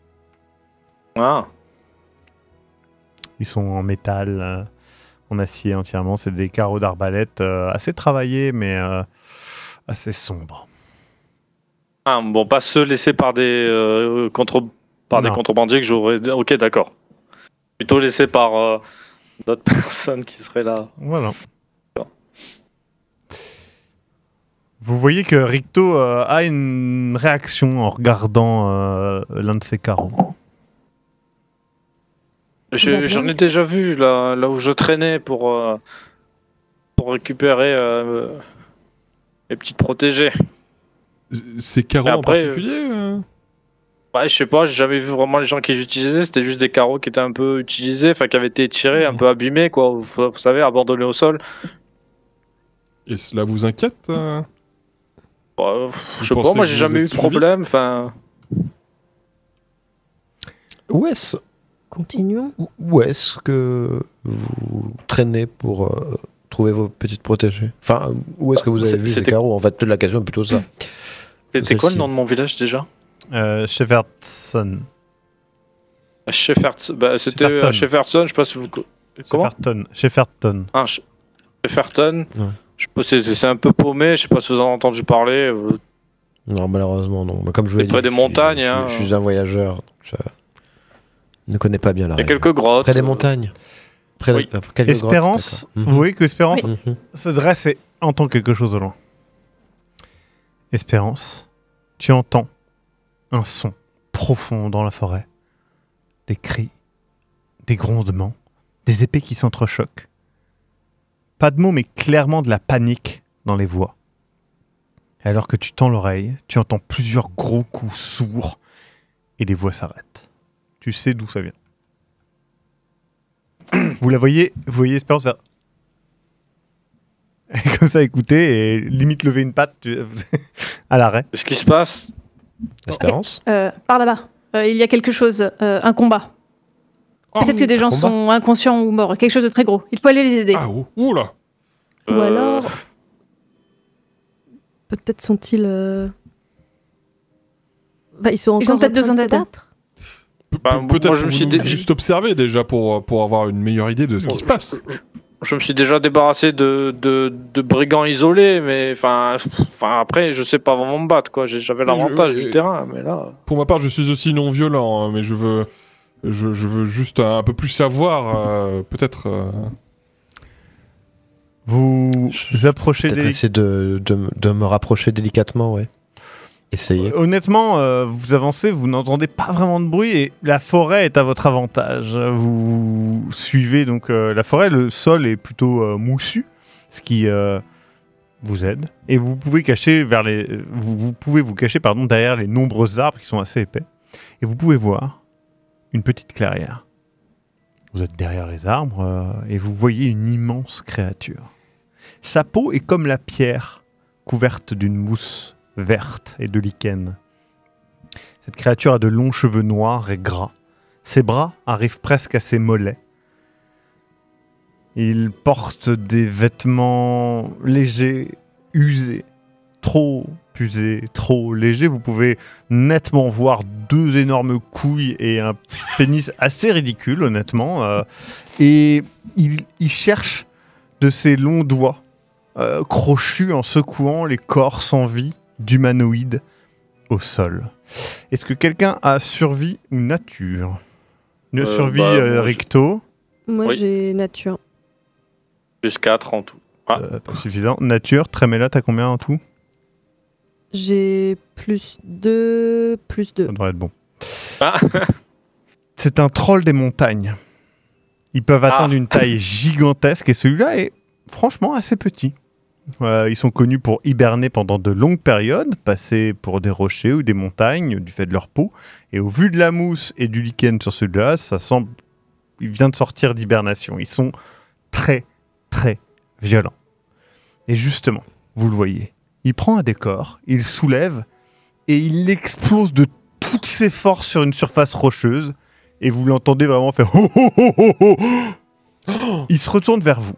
Ah. Ils sont en métal, en acier entièrement. C'est des carreaux d'arbalète assez travaillés, mais assez sombres. Ah, bon, pas ceux laissés par des contrebandiers que j'aurais... Ok, d'accord. Plutôt laissés par d'autres personnes qui seraient là. Voilà. Vous voyez que Ricto a une réaction en regardant l'un de ces carreaux. J'en ai déjà vu là où je traînais pour récupérer les petites protégées. Ces carreaux en particulier Ouais, je sais pas, j'ai jamais vu vraiment les gens qui les utilisaient. C'était juste des carreaux qui étaient un peu utilisés, enfin qui avaient été tirés, un peu abîmés, quoi. Vous savez, abandonnés au sol. Et cela vous inquiète Bah, je sais pas, pensez moi que j'ai vous jamais eu êtes de suivi problème. Enfin, Continuons. Où est-ce que vous traînez pour trouver vos petites protégées? Enfin, où est-ce que vous avez vu ces c'était- carreaux? En fait, la question est plutôt ça. c'était quoi le celle-ci. nom de mon village déjà? Shepherdson. Shefferton. Bah, c'était Shefferton. à Shefferton, je sais pas si vous. Comment? Shefferton. Ah, Shefferton. Ouais. Je sais pas, c'est un peu paumé, je sais pas si vous en avez entendu parler. Non, malheureusement, non. Mais comme je vous l'ai C'est dit, près des montagnes, hein. je suis un voyageur, donc je ne connais pas bien la Il y a région. quelques grottes. Près des montagnes. Près oui. quelques Espérance, grottes, vous voyez que Espérance d'accord. Mhm. se dresse et entend quelque chose au loin. Espérance, tu entends un son profond dans la forêt. Des cris, des grondements, des épées qui s'entrechoquent. Pas de mots, mais clairement de la panique dans les voix. Et alors que tu tends l'oreille, tu entends plusieurs gros coups sourds et les voix s'arrêtent. Tu sais d'où ça vient. Vous voyez Espérance faire... Et comme ça, écouter et limite lever une patte à l'arrêt. Qu'est-ce qui se passe? Espérance. Par là-bas, il y a quelque chose, un combat. Peut-être que des gens combat. sont inconscients ou morts, quelque chose de très gros. Il faut aller les aider. Ah, oula. Ou alors, peut-être sont-ils... Bah, ils sont Ils ont encore peut-être en train besoin de se d'aide. battre. Bah, Peut-être moi, je me pour suis nous dé- juste observer déjà pour avoir une meilleure idée de ce qui se passe. Je me suis déjà débarrassé de brigands isolés, mais enfin après, je sais pas vraiment me battre, quoi. J'avais l'avantage du terrain, mais là. Pour ma part, je suis aussi non violent, hein, mais je veux juste un peu plus savoir, peut-être. Vous approchez Peut-être des... essayer de me rapprocher délicatement, ouais. Essayez. Honnêtement, vous avancez, vous n'entendez pas vraiment de bruit et la forêt est à votre avantage. Vous suivez donc la forêt, le sol est plutôt moussu, ce qui vous aide. Et vous pouvez cacher vous pouvez vous cacher derrière les nombreux arbres qui sont assez épais. Et vous pouvez voir une petite clairière. Vous êtes derrière les arbres et vous voyez une immense créature. Sa peau est comme la pierre, couverte d'une mousse verte et de lichen. Cette créature a de longs cheveux noirs et gras. Ses bras arrivent presque à ses mollets. Il porte des vêtements légers, usés, trop usés, trop légers. Vous pouvez nettement voir 2 énormes couilles et un pénis assez ridicule, honnêtement. Et il cherche de ses longs doigts, crochus en secouant les corps sans vie d'humanoïdes au sol. Est-ce que quelqu'un a survie ou nature? Une survie moi, recto, Moi, Oui. j'ai nature. Plus 4 en tout. pas suffisant. Nature, Tréméla, t'as combien en tout? J'ai plus 2, plus 2. Ça devrait être bon. Ah. C'est un troll des montagnes. Ils peuvent atteindre une taille gigantesque et celui-là est franchement assez petit. Ils sont connus pour hiberner pendant de longues périodes, passer pour des rochers ou des montagnes du fait de leur peau. Et au vu de la mousse et du lichen sur celui-là, ça semble... Il vient de sortir d'hibernation. Ils sont très, très violents. Et justement, vous le voyez, il prend un décor, il soulève et il explose de toutes ses forces sur une surface rocheuse. Et vous l'entendez vraiment faire... Ho, ho, ho, ho, ho. Il se retourne vers vous.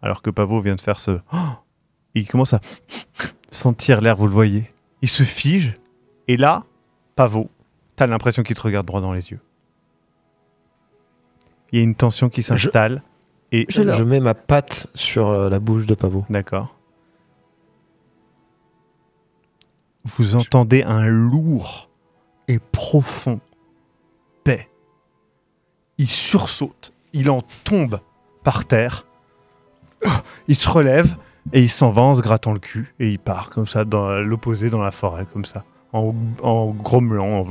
Alors que Pavo vient de faire ce... Il commence à sentir l'air, vous le voyez. Il se fige. Et là, Pavo, t'as l'impression qu'il te regarde droit dans les yeux. Il y a une tension qui s'installe. Et... Je le- Je mets ma patte sur la bouche de Pavo. D'accord. Vous entendez un lourd et profond paix. Il sursaute. Il en tombe par terre. Il se relève et il s'en va en se grattant le cul et il part comme ça dans l'opposé dans la forêt comme ça en grommelant.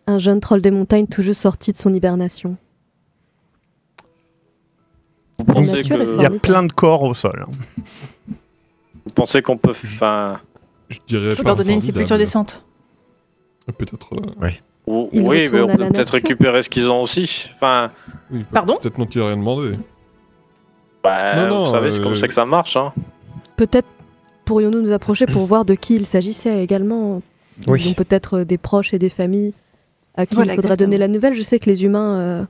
Un jeune troll des montagnes tout juste sorti de son hibernation. Vous La pensez nature est Il y a formidable. plein de corps au sol. Vous pensez qu'on peut... Enfin... Je dirais Faut pas leur donner une sépulture formidable. décente. Peut-être. Ils Oui, mais retournent on à peut la peut-être nature. récupérer ce qu'ils ont aussi. Enfin, Oui, Pardon Peut-être n'ont-ils rien demandé. bah, Non, vous savez, c'est comme ça que ça marche. Hein. Peut-être pourrions-nous nous approcher pour voir de qui il s'agissait également. Oui. Ils ont peut-être des proches et des familles à qui Voilà, il faudra exactement. donner la nouvelle. Je sais que les humains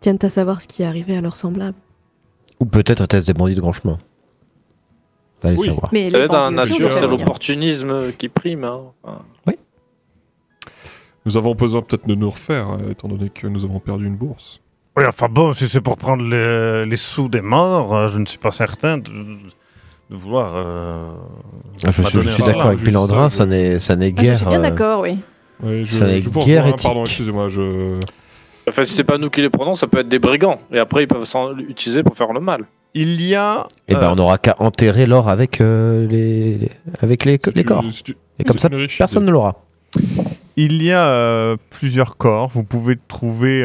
tiennent à savoir ce qui est arrivé à leurs semblables. Ou peut-être un test des bandits de grand chemin. Allez Oui. savoir. Mais Vous savez, les dans la bandits aussi, on nature, doit c'est faire rien. l'opportunisme qui prime. Hein. Enfin, Nous avons besoin peut-être de nous refaire, étant donné que nous avons perdu une bourse. Oui, enfin bon, si c'est pour prendre les sous des morts, je ne suis pas certain de vouloir. Je pas suis donner un d'accord salaire, avec je dis Pilandrin, ça, ça n'est Ah, je guère. suis bien d'accord, oui. Oui, Ça n'est je vous guère rejoins, pardon, éthique. excusez-moi, je... Enfin, si c'est pas nous qui les prenons, ça peut être des brigands. Et après, ils peuvent s'en utiliser pour faire le mal. Il y a. Et ben on n'aura qu'à enterrer l'or avec avec les corps. Et comme ça, personne ne l'aura. Il y a plusieurs corps. Vous pouvez trouver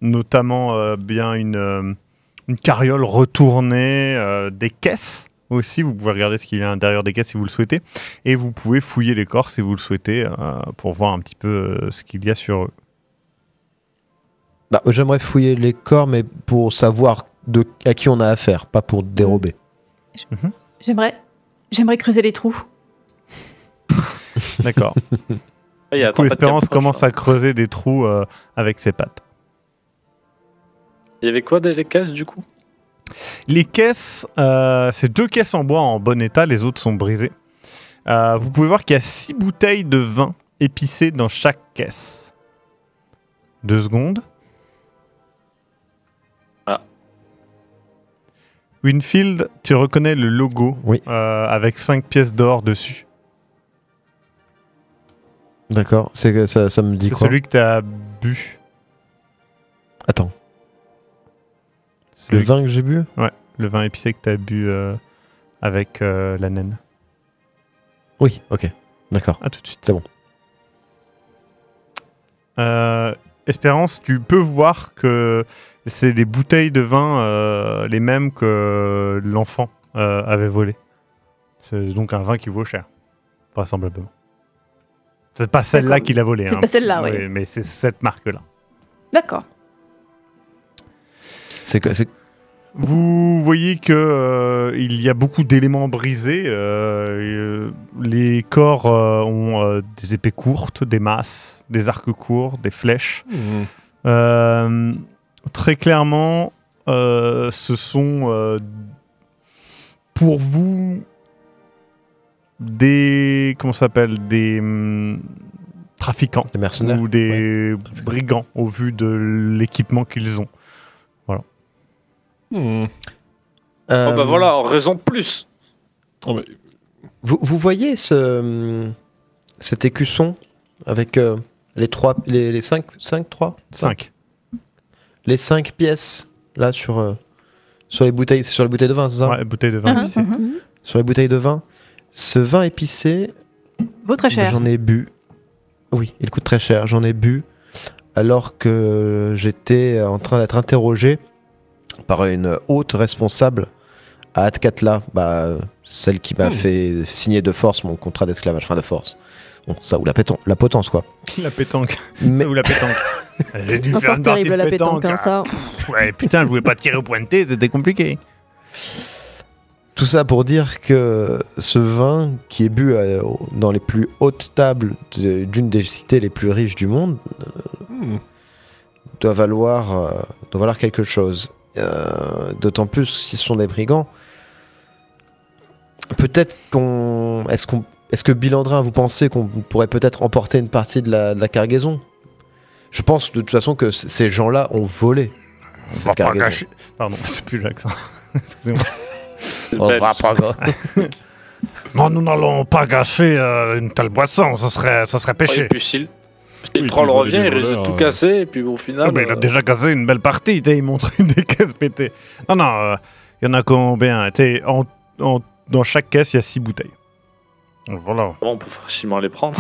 notamment bien une carriole retournée, des caisses aussi. Vous pouvez regarder ce qu'il y a à l'intérieur des caisses si vous le souhaitez. Et vous pouvez fouiller les corps si vous le souhaitez pour voir un petit peu ce qu'il y a sur eux. Bah, j'aimerais fouiller les corps, mais pour savoir à qui on a affaire, pas pour dérober. J'aimerais creuser les trous. D'accord. Il y a Du coup, Espérance commence à creuser des trous avec ses pattes. Il y avait quoi dans les caisses du coup? Les caisses, c'est 2 caisses en bois en bon état, les autres sont brisées. Vous pouvez voir qu'il y a 6 bouteilles de vin épicé dans chaque caisse. 2 secondes. Ah. Winfield, tu reconnais le logo Oui. avec 5 pièces d'or dessus. D'accord. C'est que ça me dit C'est quoi? celui que tu as bu. Attends. Celui- Le vin que j'ai bu? Le vin épicé que tu as bu avec la naine. Oui. Ok. D'accord. À tout de suite. C'est bon. Espérance, tu peux voir que c'est les bouteilles de vin les mêmes que l'enfant avait volé. C'est donc un vin qui vaut cher, vraisemblablement. C'est pas celle-là D'accord. qu'il a volé. C'est pas celle-là, oui. Mais c'est cette marque-là. D'accord. C'est que Vous voyez que il y a beaucoup d'éléments brisés. Les corps ont des épées courtes, des masses, des arcs courts, des flèches. Très clairement, ce sont pour vous des trafiquants des mercenaires. ou des brigands au vu de l'équipement qu'ils ont. Oh bah voilà, raison de plus. Oh, mais... Vous voyez cet écusson avec les 5 les 5 pièces là sur les bouteilles, c'est sur les bouteilles de vin, c'est ça? Ouais, bouteille de vin épicé. Sur les bouteilles de vin. Ce vin épicé, Vaut très cher. j'en ai bu. Oui, il coûte très cher. J'en ai bu alors que j'étais en train d'être interrogé par une haute responsable à Atkatla, celle qui m'a fait signer de force mon contrat d'esclavage, enfin de force. Bon, ça ou la potence quoi. La pétanque. Mais Ça ou la pétanque. J'ai dû Un faire sort une partie terrible de la pétanque, hein, ça. Ouais, putain, je voulais pas tirer au pointé, c'était compliqué. tout ça pour dire que ce vin qui est bu dans les plus hautes tables d'une des cités les plus riches du monde doit valoir quelque chose. D'autant plus si ce sont des brigands. Peut-être est-ce que Bilandrin, vous pensez qu'on pourrait peut-être emporter une partie de la cargaison? Je pense de toute façon que ces gens-là ont volé. On cette va pas cargaison. gâcher. Pardon, c'est plus l'accent. Excusez-moi. On va pas Non, nous n'allons pas gâcher une telle boisson, ce serait péché. Et puis si le Oui, troll puis voler revient, des il risque de voleurs, tout casser, et puis au final... Ah, mais il a déjà cassé une belle partie, il montrait des caisses pétées. Non, il y en a combien? Dans chaque caisse, il y a 6 bouteilles. Donc, voilà. Bon, on peut facilement les prendre.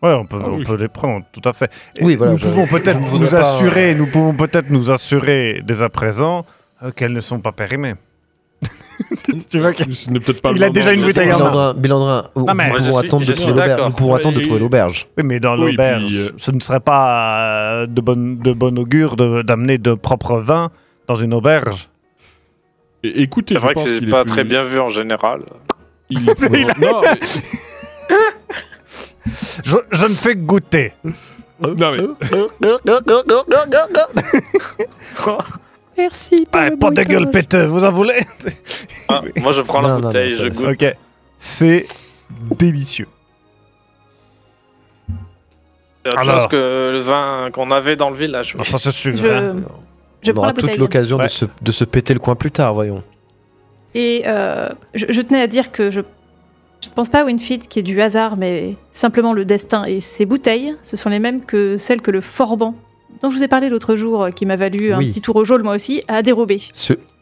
Ouais, on peut oui. les prendre, tout à fait. Et Oui, voilà, nous pouvons peut-être je ne voudrais pas- nous pouvons peut-être nous assurer dès à présent qu'elles ne sont pas périmées. Tu vois que- Ce n'est peut-être pas Il le a déjà moment une de- bouteille en main. Bilandrin, Non, mais- nous Moi, je pouvons suis- attendre de je trouver suis l'auberge. d'accord. Nous pouvons attendre de Et- trouver l'auberge. Oui, mais dans Oui, l'auberge, puis, ce ne serait pas de bon augure d'amener de propres vins dans une auberge. Écoutez, C'est je vrai que pense c'est qu'il est pas plus- très bien vu en général. il est plus- Non, Je ne fais que goûter. non, mais Merci. pour Ouais, le pas de gueule bruitage. péteux, vous en voulez? Ah, moi, je prends la Non, non, bouteille, non, je ça- goûte. Ok. C'est délicieux. C'est autre Alors. chose que le vin qu'on avait dans le village. Ah, ça, c'est sûr. Je, hein. je On prends aura la toute bouteille. l'occasion Ouais. de se péter le coin plus tard, voyons. Et je tenais à dire que je ne pense pas à Winfield qui est du hasard, mais simplement le destin. Et ces bouteilles, ce sont les mêmes que celles que le Forban, dont je vous ai parlé l'autre jour, qui m'a valu un Oui. petit tour au geôle moi aussi, a dérobé.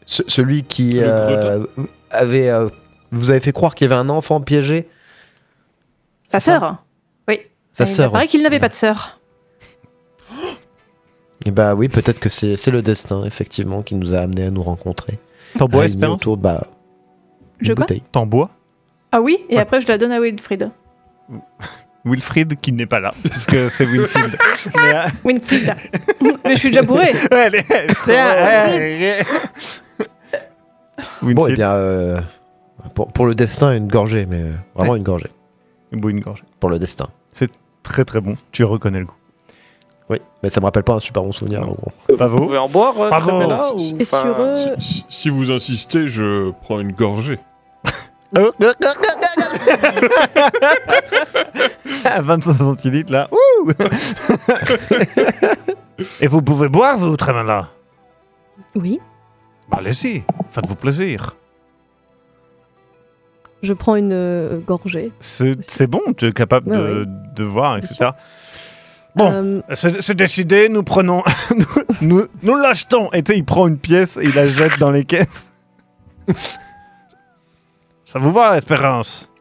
Celui qui Le breton. avait... vous avez fait croire qu'il y avait un enfant piégé. Sa C'est ça sœur. Oui. Sa Il sœur. paraît qu'il n'avait pas de sœur. Et bah oui, peut-être que c'est le destin, effectivement, qui nous a amenés à nous rencontrer. T'en bois, Réunis Espérance? autour, bah, Je une quoi bouteille. T'en bois? Ah oui, et Ouais. après je la donne à Wilfried. Wilfried qui n'est pas là, puisque c'est Wilfried. Mais, Winfield. Mais je suis déjà bourré. allez, tiens, Bon, et Wilfried, bien, pour le destin, une gorgée, mais vraiment une gorgée. il boit une gorgée. Pour le destin. Très très bon, tu reconnais le goût. Oui, mais ça me rappelle pas un super bon souvenir. Non. donc bon. Vous Bravo. pouvez en boire, Bravo. Tremella, ou... Et enfin, sur eux, si vous insistez, je prends une gorgée. À 25 centilitres là. Ouh. Et vous pouvez boire, vous, Tremella? oui, Bah, allez-y, faites-vous plaisir. je prends une gorgée. C'est bon, tu es capable Ouais, de voir, Bien etc. Bon, Euh, c'est décidé, nous prenons. nous l'achetons. Et tu sais, il prend une pièce et il la jette dans les caisses. Ça vous va, Espérance?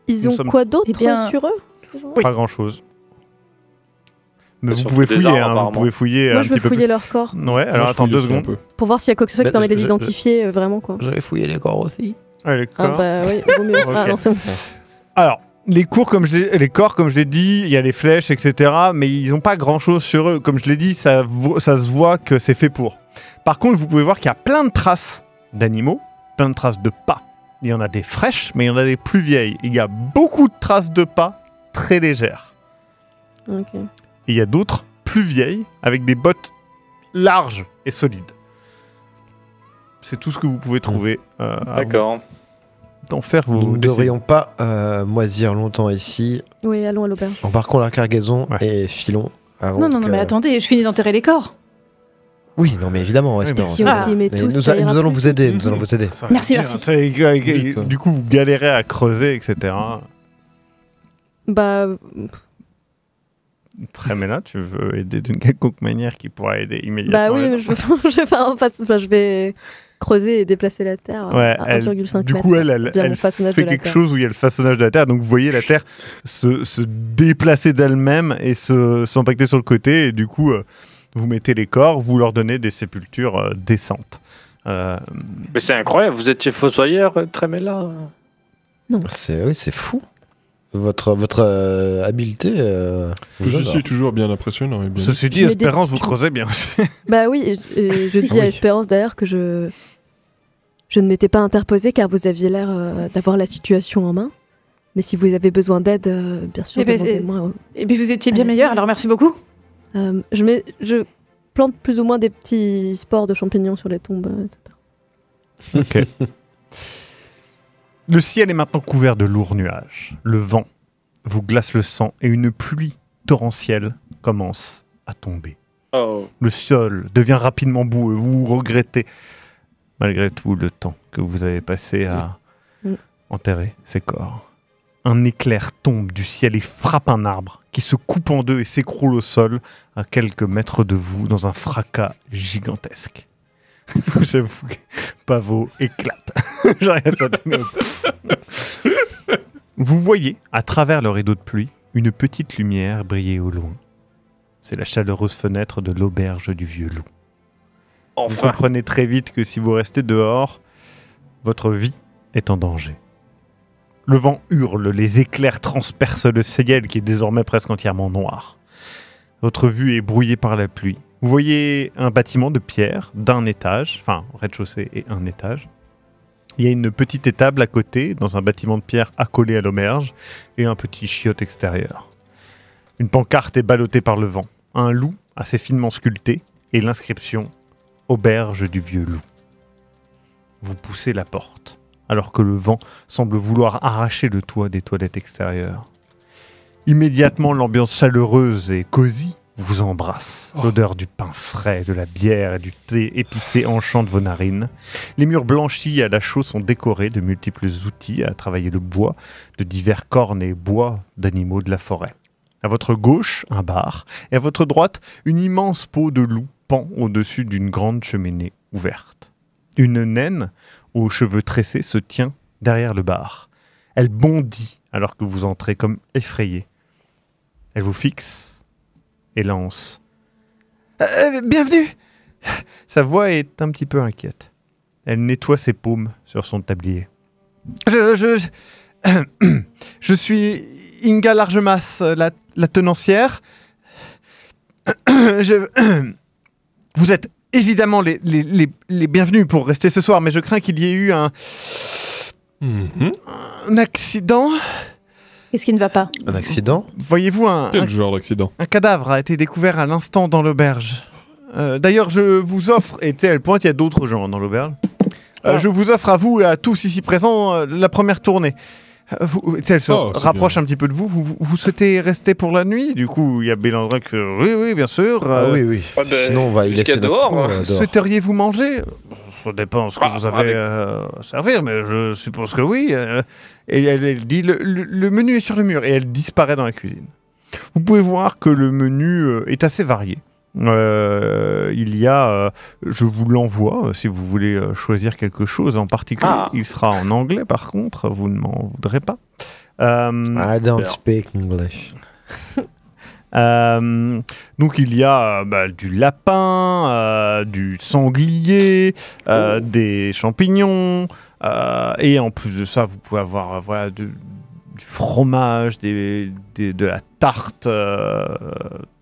ils nous ont sommes- quoi d'autre Eh bien- sur eux? Oui. Pas grand-chose. Mais vous Surtout pouvez des fouiller, armes, hein, vous apparemment. pouvez fouiller Moi, un je veux petit peu fouiller leur corps plus. Ouais, Moi, alors je attends fouille 2 aussi un secondes. peu. pour voir s'il y a quoi que ce soit qui Bah, permet de les je- identifier vraiment quoi. J'avais fouillé les corps aussi. Ouais, les Ah corps. bah oui, vaut mieux. Ok. Ah non, c'est bon. Alors, les corps, comme je l'ai dit, il y a les flèches, etc. Mais ils n'ont pas grand-chose sur eux. Comme je l'ai dit, ça se voit que c'est fait pour. Par contre, vous pouvez voir qu'il y a plein de traces d'animaux, plein de traces de pas. Il y en a des fraîches, mais il y en a des plus vieilles. Il y a beaucoup de traces de pas très légères. Ok. Et il y a d'autres plus vieilles, avec des bottes larges et solides. C'est tout ce que vous pouvez trouver. D'accord. D'en faire vos Nous ne décisions. devrions pas moisir longtemps ici. Oui, allons à l'auberge. Embarquons la cargaison Ouais. et filons. Avant Non, non, non, que- mais attendez, je finis d'enterrer les corps. Oui, non, mais évidemment, Oui, Espérance. Si on Ah. s'y met Mais tous, nous, ça ira nous allons plus vous aider, vite. nous allons vous aider. Ça va Merci, dire, merci. tu sais, Vite. du coup, vous galérez à creuser, etc. Bah, Très bien là, tu veux aider d'une quelconque manière qui pourra aider immédiatement. bah oui, les mais je vais creuser et déplacer la terre Ouais, à elle- 1,5 Du mètres. coup, elle via mon fait façonnage de la quelque terre. chose où il y a le façonnage de la Terre. Donc, vous voyez la Terre se déplacer d'elle-même et s'impacter sur le côté. Et du coup, vous mettez les corps, vous leur donnez des sépultures décentes. Mais c'est incroyable, vous étiez fossoyeur, Tremella. Oui, c'est fou. Votre habileté. vous Je adore. suis toujours bien impressionnant. Et bien Ceci dit, Tu mets des- Espérance, vous creusez bien aussi. Bah oui, et je dis Oui. à Espérance d'ailleurs que je ne m'étais pas interposée car vous aviez l'air d'avoir la situation en main. Mais si vous avez besoin d'aide, bien sûr, Eh ben, demandez-moi. Et puis vous étiez bien Allez. meilleur, alors merci beaucoup. Je plante plus ou moins des petits spores de champignons sur les tombes, etc. Ok. Le ciel est maintenant couvert de lourds nuages. Le vent vous glace le sang et une pluie torrentielle commence à tomber. Oh. Le sol devient rapidement boueux. Vous regrettez, malgré tout, le temps que vous avez passé à Oui. enterrer ces corps. Un éclair tombe du ciel et frappe un arbre qui se coupe en deux et s'écroule au sol à quelques mètres de vous dans un fracas gigantesque. J'avoue que Pavot éclate. Genre, ça donne- Vous voyez, à travers le rideau de pluie, une petite lumière briller au loin. C'est la chaleureuse fenêtre de l'auberge du vieux loup. Vous Enfin. comprenez très vite que si vous restez dehors, votre vie est en danger. Le vent hurle, les éclairs transpercent le ciel qui est désormais presque entièrement noir. Votre vue est brouillée par la pluie. Vous voyez un bâtiment de pierre d'un étage, enfin rez-de-chaussée et un étage. Il y a une petite étable à côté, dans un bâtiment de pierre accolé à l'auberge, et un petit chiotte extérieur. Une pancarte est ballottée par le vent. Un loup assez finement sculpté, et l'inscription « Auberge du vieux loup ». Vous poussez la porte, alors que le vent semble vouloir arracher le toit des toilettes extérieures. Immédiatement, l'ambiance chaleureuse et cosy vous embrasse. L'odeur du pain frais, de la bière et du thé épicé enchante vos narines. Les murs blanchis à la chaux sont décorés de multiples outils à travailler le bois, de divers cornes et bois d'animaux de la forêt. À votre gauche, un bar, et à votre droite, une immense peau de loup pend au-dessus d'une grande cheminée ouverte. Une naine aux cheveux tressés se tient derrière le bar. Elle bondit alors que vous entrez comme effrayé. Elle vous fixe et lance « Bienvenue !» Sa voix est un petit peu inquiète. Elle nettoie ses paumes sur son tablier. Je suis Inga Largemasse, la tenancière. Vous êtes évidemment les bienvenus pour rester ce soir, mais je crains qu'il y ait eu un accident. Qu'est-ce qui ne va pas? Un accident? Voyez-vous, Quel genre d'accident? un cadavre a été découvert à l'instant dans l'auberge. D'ailleurs, je vous offre, et tu sais, elle pointe, il y a d'autres gens dans l'auberge. Je vous offre à vous et à tous ici présents la première tournée. Elle se rapproche un petit peu de vous. Vous souhaitez rester pour la nuit? Du coup, il y a Bélandrin qui fait oui, bien sûr. Oui. Sinon, on va y laisser dehors. dehors. Souhaiteriez-vous manger? Ça dépend ce que vous avez à servir, mais je suppose que oui. Et elle dit le menu est sur le mur et elle disparaît dans la cuisine. Vous pouvez voir que le menu est assez varié. Il y a, je vous l'envoie si vous voulez choisir quelque chose en particulier. Il sera en anglais par contre, vous ne m'en voudrez pas. I don't speak English. Donc il y a du lapin, du sanglier, des champignons, et en plus de ça, vous pouvez avoir du fromage, de la tarte.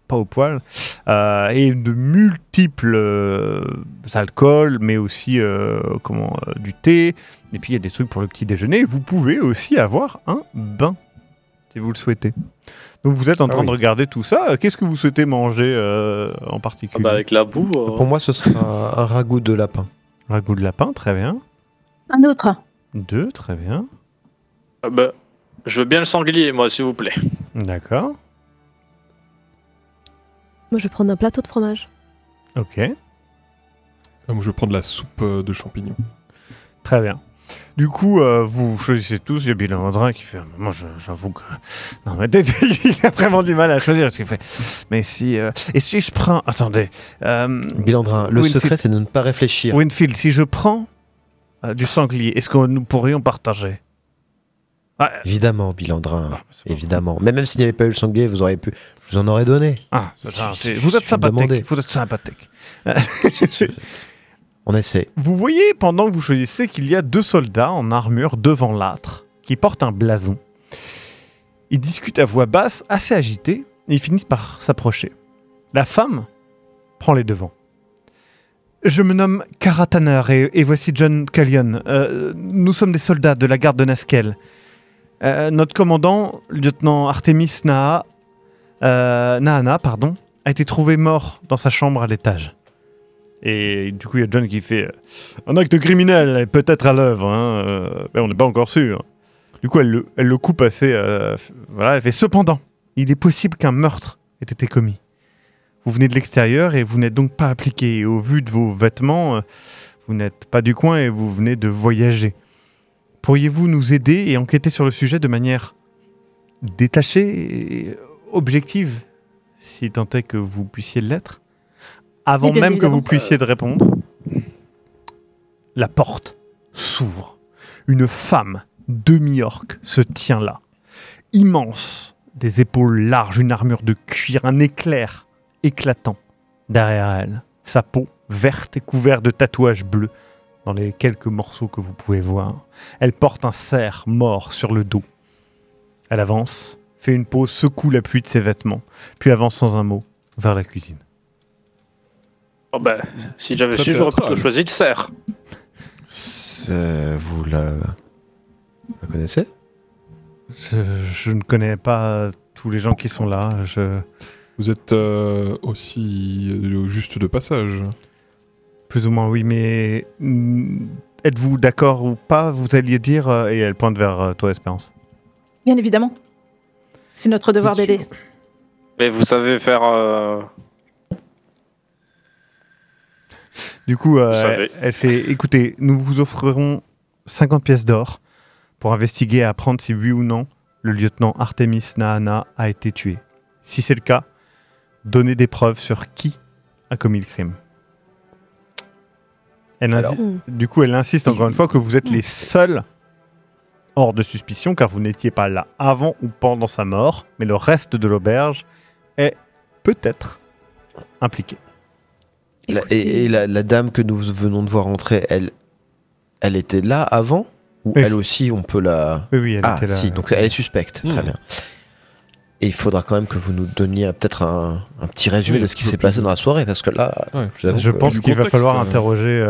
Pas au poil, et de multiples alcools, mais aussi du thé, et puis il y a des trucs pour le petit déjeuner. Vous pouvez aussi avoir un bain, si vous le souhaitez. Donc vous êtes en train de regarder tout ça. Qu'est-ce que vous souhaitez manger en particulier? Avec la boue. Pour moi, ce sera un ragoût de lapin. Ragoût de lapin, très bien. Un autre. 2, très bien. Je veux bien le sanglier, moi, s'il vous plaît. D'accord. Moi, je vais prendre un plateau de fromage. Ok. Moi, je vais prendre la soupe de champignons. Très bien. Du coup, vous choisissez tous. Il y a Bélandrin qui fait. Moi, j'avoue que. Non, mais il a vraiment du mal à choisir. Parce qu'il fait. Mais si. Et si je prends. Attendez. Bélandrin, le secret, c'est de ne pas réfléchir. Winfield, si je prends du sanglier, est-ce que nous pourrions partager? Évidemment, Bélandrin. Évidemment. Mais même s'il n'y avait pas eu le sanglier, vous auriez pu. Je vous en aurais donné. Vous êtes sympathique. Vous êtes sympathique. On essaie. Vous voyez, pendant que vous choisissez, qu'il y a 2 soldats en armure devant l'âtre, qui portent un blason. Ils discutent à voix basse, assez agités, et ils finissent par s'approcher. La femme prend les devants. Je me nomme Cara Tanner, et voici John Callion. Nous sommes des soldats de la garde de Naskel. Notre commandant, lieutenant Artemis Nahana, a été trouvé mort dans sa chambre à l'étage. Et du coup, il y a John qui fait un acte criminel est peut-être à l'œuvre, mais on n'est pas encore sûr. Du coup, elle le coupe assez. Elle fait cependant, il est possible qu'un meurtre ait été commis. Vous venez de l'extérieur et vous n'êtes donc pas appliqué. Et au vu de vos vêtements, vous n'êtes pas du coin et vous venez de voyager. Pourriez-vous nous aider et enquêter sur le sujet de manière détachée et objective, si tant est que vous puissiez l'être? Avant même que vous puissiez de répondre, la porte s'ouvre. Une femme demi-orque se tient là. Immense, des épaules larges, une armure de cuir, un éclair éclatant derrière elle. Sa peau, verte et couverte de tatouages bleus, dans les quelques morceaux que vous pouvez voir. Elle porte un cerf mort sur le dos. Elle avance, fait une pause, secoue la pluie de ses vêtements, puis avance sans un mot vers la cuisine. Oh ben, si j'avais Très su, j'aurais théâtral. plutôt choisi le cerf. Vous la connaissez? Je ne connais pas tous les gens qui sont là. Vous êtes aussi juste de passage. Plus ou moins oui, mais êtes-vous d'accord ou pas? Vous alliez dire, et elle pointe vers toi, Espérance. Bien évidemment. C'est notre devoir Tout de d'aider. Mais vous savez faire... Du coup, savez. elle fait, écoutez, nous vous offrirons 50 pièces d'or pour investiguer et apprendre si oui ou non le lieutenant Artemis Nahana a été tué. Si c'est le cas, donnez des preuves sur qui a commis le crime. Du coup, elle insiste encore une fois que vous êtes les seuls hors de suspicion, car vous n'étiez pas là avant ou pendant sa mort, mais le reste de l'auberge est peut-être impliqué. La dame que nous venons de voir entrer, elle était là avant? Ou Oui. elle aussi, on peut la... Oui, elle Ah, était là. si, donc elle est suspecte. Très Hmm. bien. Et il faudra quand même que vous nous donniez peut-être un petit résumé Oui, de ce qui un peu s'est plus passé dans la soirée, parce que là, Ouais. j'avoue Je que- pense du qu'il va contexte, falloir interroger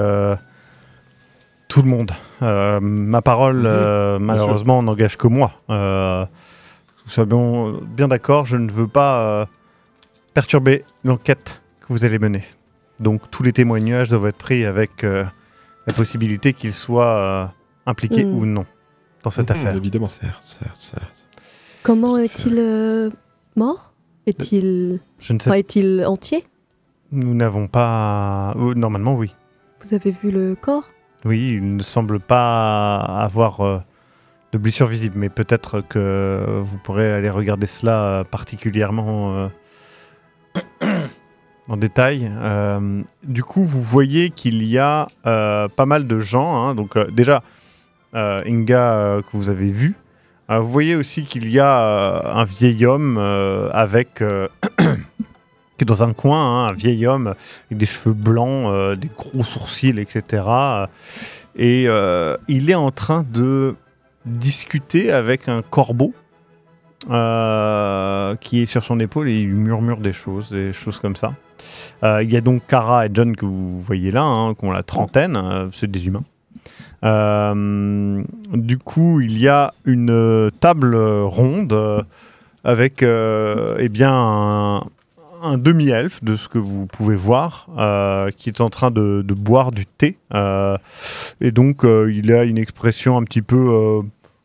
tout le monde. Ma parole, malheureusement, n'engage que moi. Nous sommes bien d'accord, je ne veux pas perturber l'enquête que vous allez mener. Donc tous les témoignages doivent être pris avec la possibilité qu'ils soient impliqués ou non dans cette affaire. Évidemment. Certes. Comment est-il mort? Est-il Je ne sais enfin, est-il entier? Nous n'avons pas... normalement, oui. Vous avez vu le corps? Oui, il ne semble pas avoir de blessure visible, mais peut-être que vous pourrez aller regarder cela particulièrement en détail. Du coup, vous voyez qu'il y a pas mal de gens. Hein, donc déjà, Inga, que vous avez vu. Vous voyez aussi qu'il y a un vieil homme avec... qui est dans un coin, hein, un vieil homme avec des cheveux blancs, des gros sourcils, etc. Et il est en train de discuter avec un corbeau qui est sur son épaule et il lui murmure des choses comme ça. Il y a donc Kara et John que vous voyez là, hein, qui ont la trentaine, c'est des humains. Du coup, il y a une table ronde avec eh bien un demi-elfe, de ce que vous pouvez voir, qui est en train de boire du thé. Et donc, il a une expression un petit peu,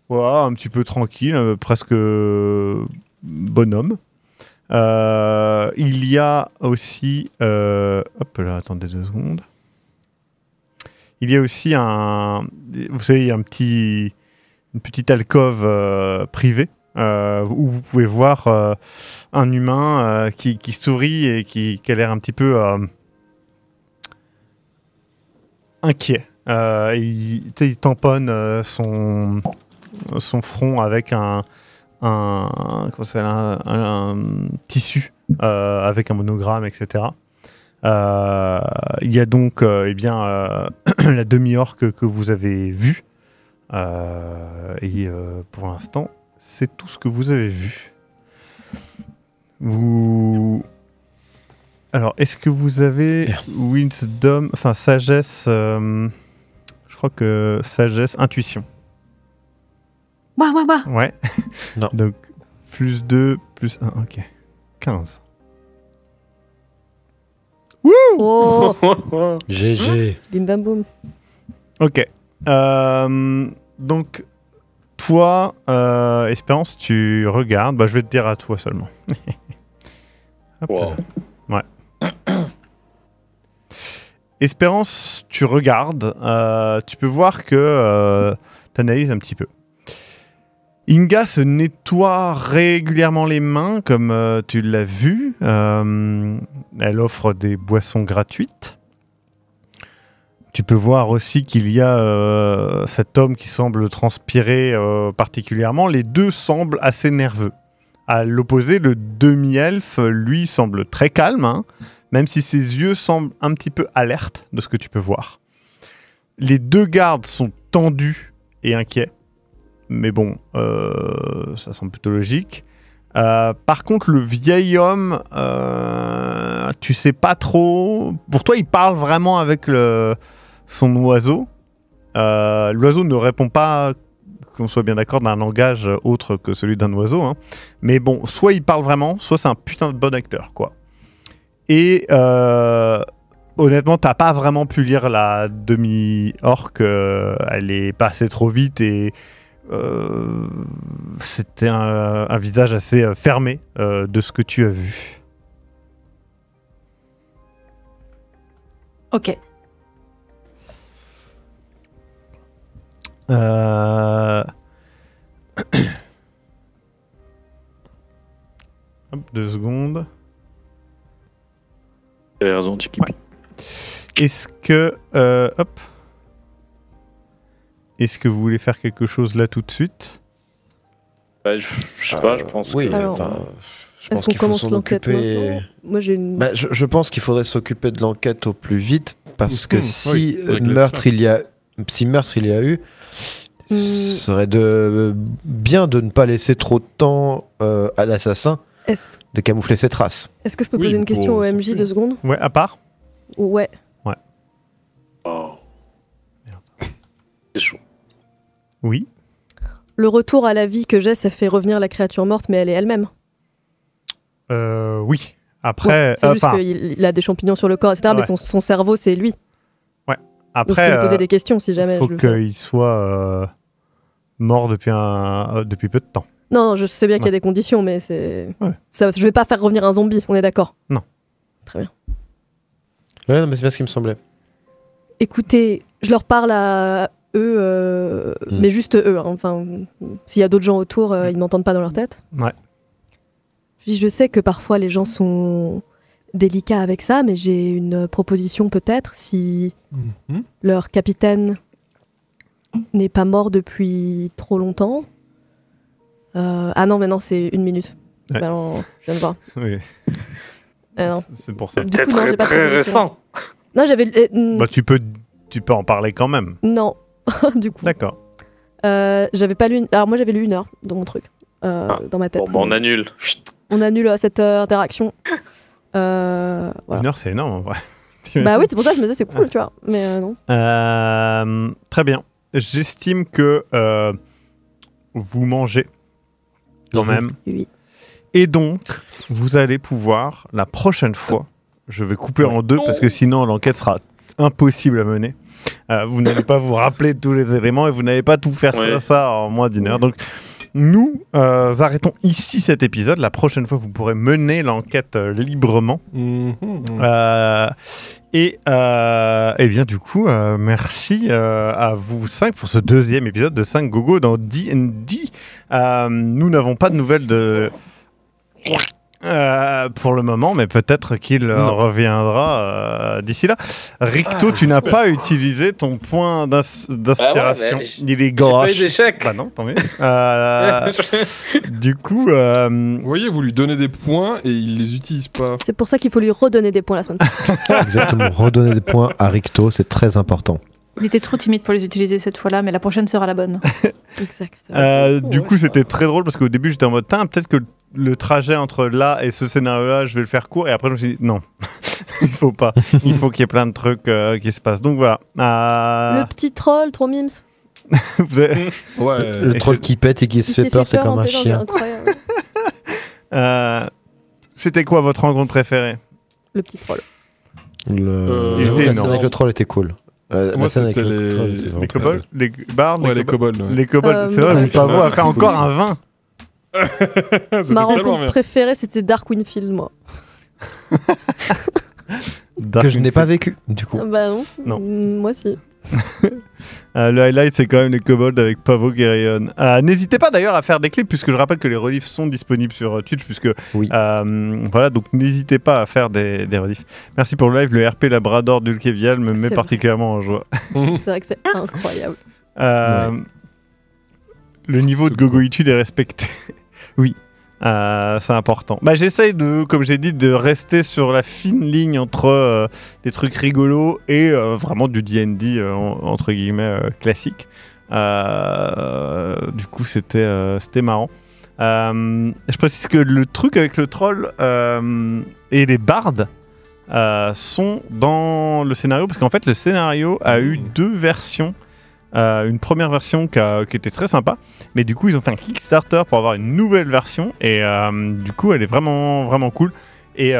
voilà, un petit peu tranquille, presque bonhomme. Il y a aussi... hop là, attendez 2 secondes. Il y a aussi vous savez, une petite alcôve privée où vous pouvez voir un humain qui sourit et qui a l'air un petit peu inquiet. Il tamponne son front avec un tissu avec un monogramme, etc. Il y a donc eh bien, la demi-orque que vous avez vue. Et pour l'instant, c'est tout ce que vous avez vu. Alors, est-ce que vous avez Wisdom, enfin sagesse, je crois que sagesse, intuition. Moi. Ouais. Non. Donc, plus 2, plus 1, ok. 15. Oh, GG. bim bam boum. Ok. Donc, toi, Espérance, tu regardes. Bah, je vais te dire à toi seulement. Hop Wow. là. Ouais. Espérance, tu regardes. Tu peux voir que tu analyses un petit peu. Inga se nettoie régulièrement les mains, comme tu l'as vu. Elle offre des boissons gratuites. Tu peux voir aussi qu'il y a cet homme qui semble transpirer particulièrement. Les deux semblent assez nerveux. À l'opposé, le demi-elfe, lui, semble très calme, hein, même si ses yeux semblent un petit peu alertes de ce que tu peux voir. Les 2 gardes sont tendus et inquiets. Mais bon, ça semble plutôt logique. Par contre, le vieil homme, tu sais pas trop. Pour toi, il parle vraiment avec son oiseau. L'oiseau ne répond pas, qu'on soit bien d'accord, d'un langage autre que celui d'un oiseau. Hein. Mais bon, soit il parle vraiment, soit c'est un putain de bon acteur, quoi. Et honnêtement, t'as pas vraiment pu lire la demi-orque. Elle est passée trop vite et c'était un visage assez fermé de ce que tu as vu. Ok. Hop, 2 secondes. Tu avais raison, Tiki. Ouais. Est-ce que... hop. Est-ce que vous voulez faire quelque chose là tout de suite? Bah, je sais pas, je pense oui, que... Alors, je pense Est-ce qu'on qu'il faut commence s'en l'enquête occuper. maintenant? Moi, j'ai une... Bah, je pense qu'il faudrait s'occuper de l'enquête au plus vite parce que si oui, avec les meurtre il y a eu, ce serait bien de ne pas laisser trop de temps à l'assassin Est-ce de camoufler ses traces. que je peux Oui, poser une question pour- au MJ 2 secondes? Ouais, à part. Ouais. Oh. C'est chaud. Oui. Le retour à la vie que j'ai, ça fait revenir la créature morte, mais elle est elle-même. Oui. Après... Ouais, c'est juste enfin, qu'il a des champignons sur le corps, etc. Mais Ouais. son cerveau, c'est lui. Donc je peux après lui poser des questions si jamais faut je le fais. qu'il soit mort depuis peu de temps. Non, je sais bien qu'il y a des conditions, mais c'est... Ouais. Ça, je vais pas faire revenir un zombie, on est d'accord? Non. Très bien. Ouais, non, mais c'est bien ce qui me semblait. Écoutez, je leur parle à eux, mais juste eux. Hein. Enfin, s'il y a d'autres gens autour, ils m'entendent pas dans leur tête. Ouais. Puis je sais que parfois les gens sont délicats avec ça, mais j'ai une proposition peut-être. Si Mhm. leur capitaine n'est pas mort depuis trop longtemps. Ah non, mais non, c'est 1 minute. Ouais. Ben non, je viens de voir. Oui. Ah non. C'est pour ça. Du C'est coup, non, très, j'ai pas de très proposition. récent. Non, j'avais. Bah, tu peux en parler quand même. Non, du coup. D'accord. J'avais pas lu. Alors moi, j'avais lu 1 heure dans mon truc, dans ma tête. Bon, bah, on annule. Chut. On annule cette interaction. Voilà. 1 heure, c'est énorme en vrai. Bah oui, c'est pour ça que je me disais c'est cool, tu vois. Mais non. Très bien. J'estime que vous mangez quand même. Oui. Et donc, vous allez pouvoir, la prochaine fois, je vais couper en 2 parce que sinon l'enquête sera impossible à mener. Vous n'allez pas vous rappeler de tous les éléments et vous n'allez pas tout faire Ouais. ça en moins d'1 heure. Donc, nous arrêtons ici cet épisode. La prochaine fois, vous pourrez mener l'enquête librement. Mhm. Et bien du coup, merci à vous 5 pour ce 2e épisode de 5 Gogo dans D&D. Nous n'avons pas de nouvelles de... pour le moment, mais peut-être qu'il reviendra d'ici là. Ricto, tu n'as pas utilisé ton point d'inspiration. Ah ouais, mais Il est J'ai pas gauche. eu d'échec. Bah non, tant mieux. Du coup, Vous voyez, vous lui donnez des points et il les utilise pas. C'est pour ça qu'il faut lui redonner des points la semaine prochaine. Exactement. Redonner des points à Ricto, c'est très important. Il était trop timide pour les utiliser cette fois-là, mais la prochaine sera la bonne. Exact. du coup, c'était très drôle parce qu'au début, j'étais en mode, peut-être que le trajet entre là et ce scénario-là, je vais le faire court. Et après, je me suis dit, non, il faut pas. Il faut qu'il y ait plein de trucs qui se passent. Donc voilà. Le petit troll, trop mimes. Vous avez- Ouais. Le Et troll c'est- qui pète et qui se Il fait s'est peur, c'est comme en un pétant, c'est chien. incroyable. C'était quoi votre rencontre préférée? Le petit troll. Il La était scène énorme. avec le troll était cool. Moi, La scène avec c'était le troll les- était vraiment Les très kobolds? Les bardes? Ouais, les kobolds. ouais. Les kobolds. C'est vrai, ouais, vous Pavo a ouais. fait encore un vin. C'était Ma tellement rencontre bien. préférée, c'était Dark Winfield, moi. que je n'ai pas vécu, du coup. Ah bah non. Non. Moi si. Le highlight, c'est quand même les kobolds avec Pavo qui rayonne. N'hésitez pas d'ailleurs à faire des clips, puisque je rappelle que les rediffs sont disponibles sur Twitch, puisque Oui. voilà, donc n'hésitez pas à faire des rediffs. Merci pour le live, le RP Labrador d'Ulkevial me met C'est vrai. particulièrement en joie. C'est vrai que c'est incroyable. Le niveau de gogoïtude est respecté. Oui. C'est important. Bah, j'essaye de, comme j'ai dit, de rester sur la fine ligne entre des trucs rigolos et vraiment du D&D entre guillemets classique. Du coup, c'était marrant. Je précise que le truc avec le troll et les bardes sont dans le scénario parce qu'en fait, le scénario a eu 2 versions. Une première version qui était très sympa, mais du coup ils ont fait un Kickstarter pour avoir une nouvelle version et du coup elle est vraiment vraiment cool et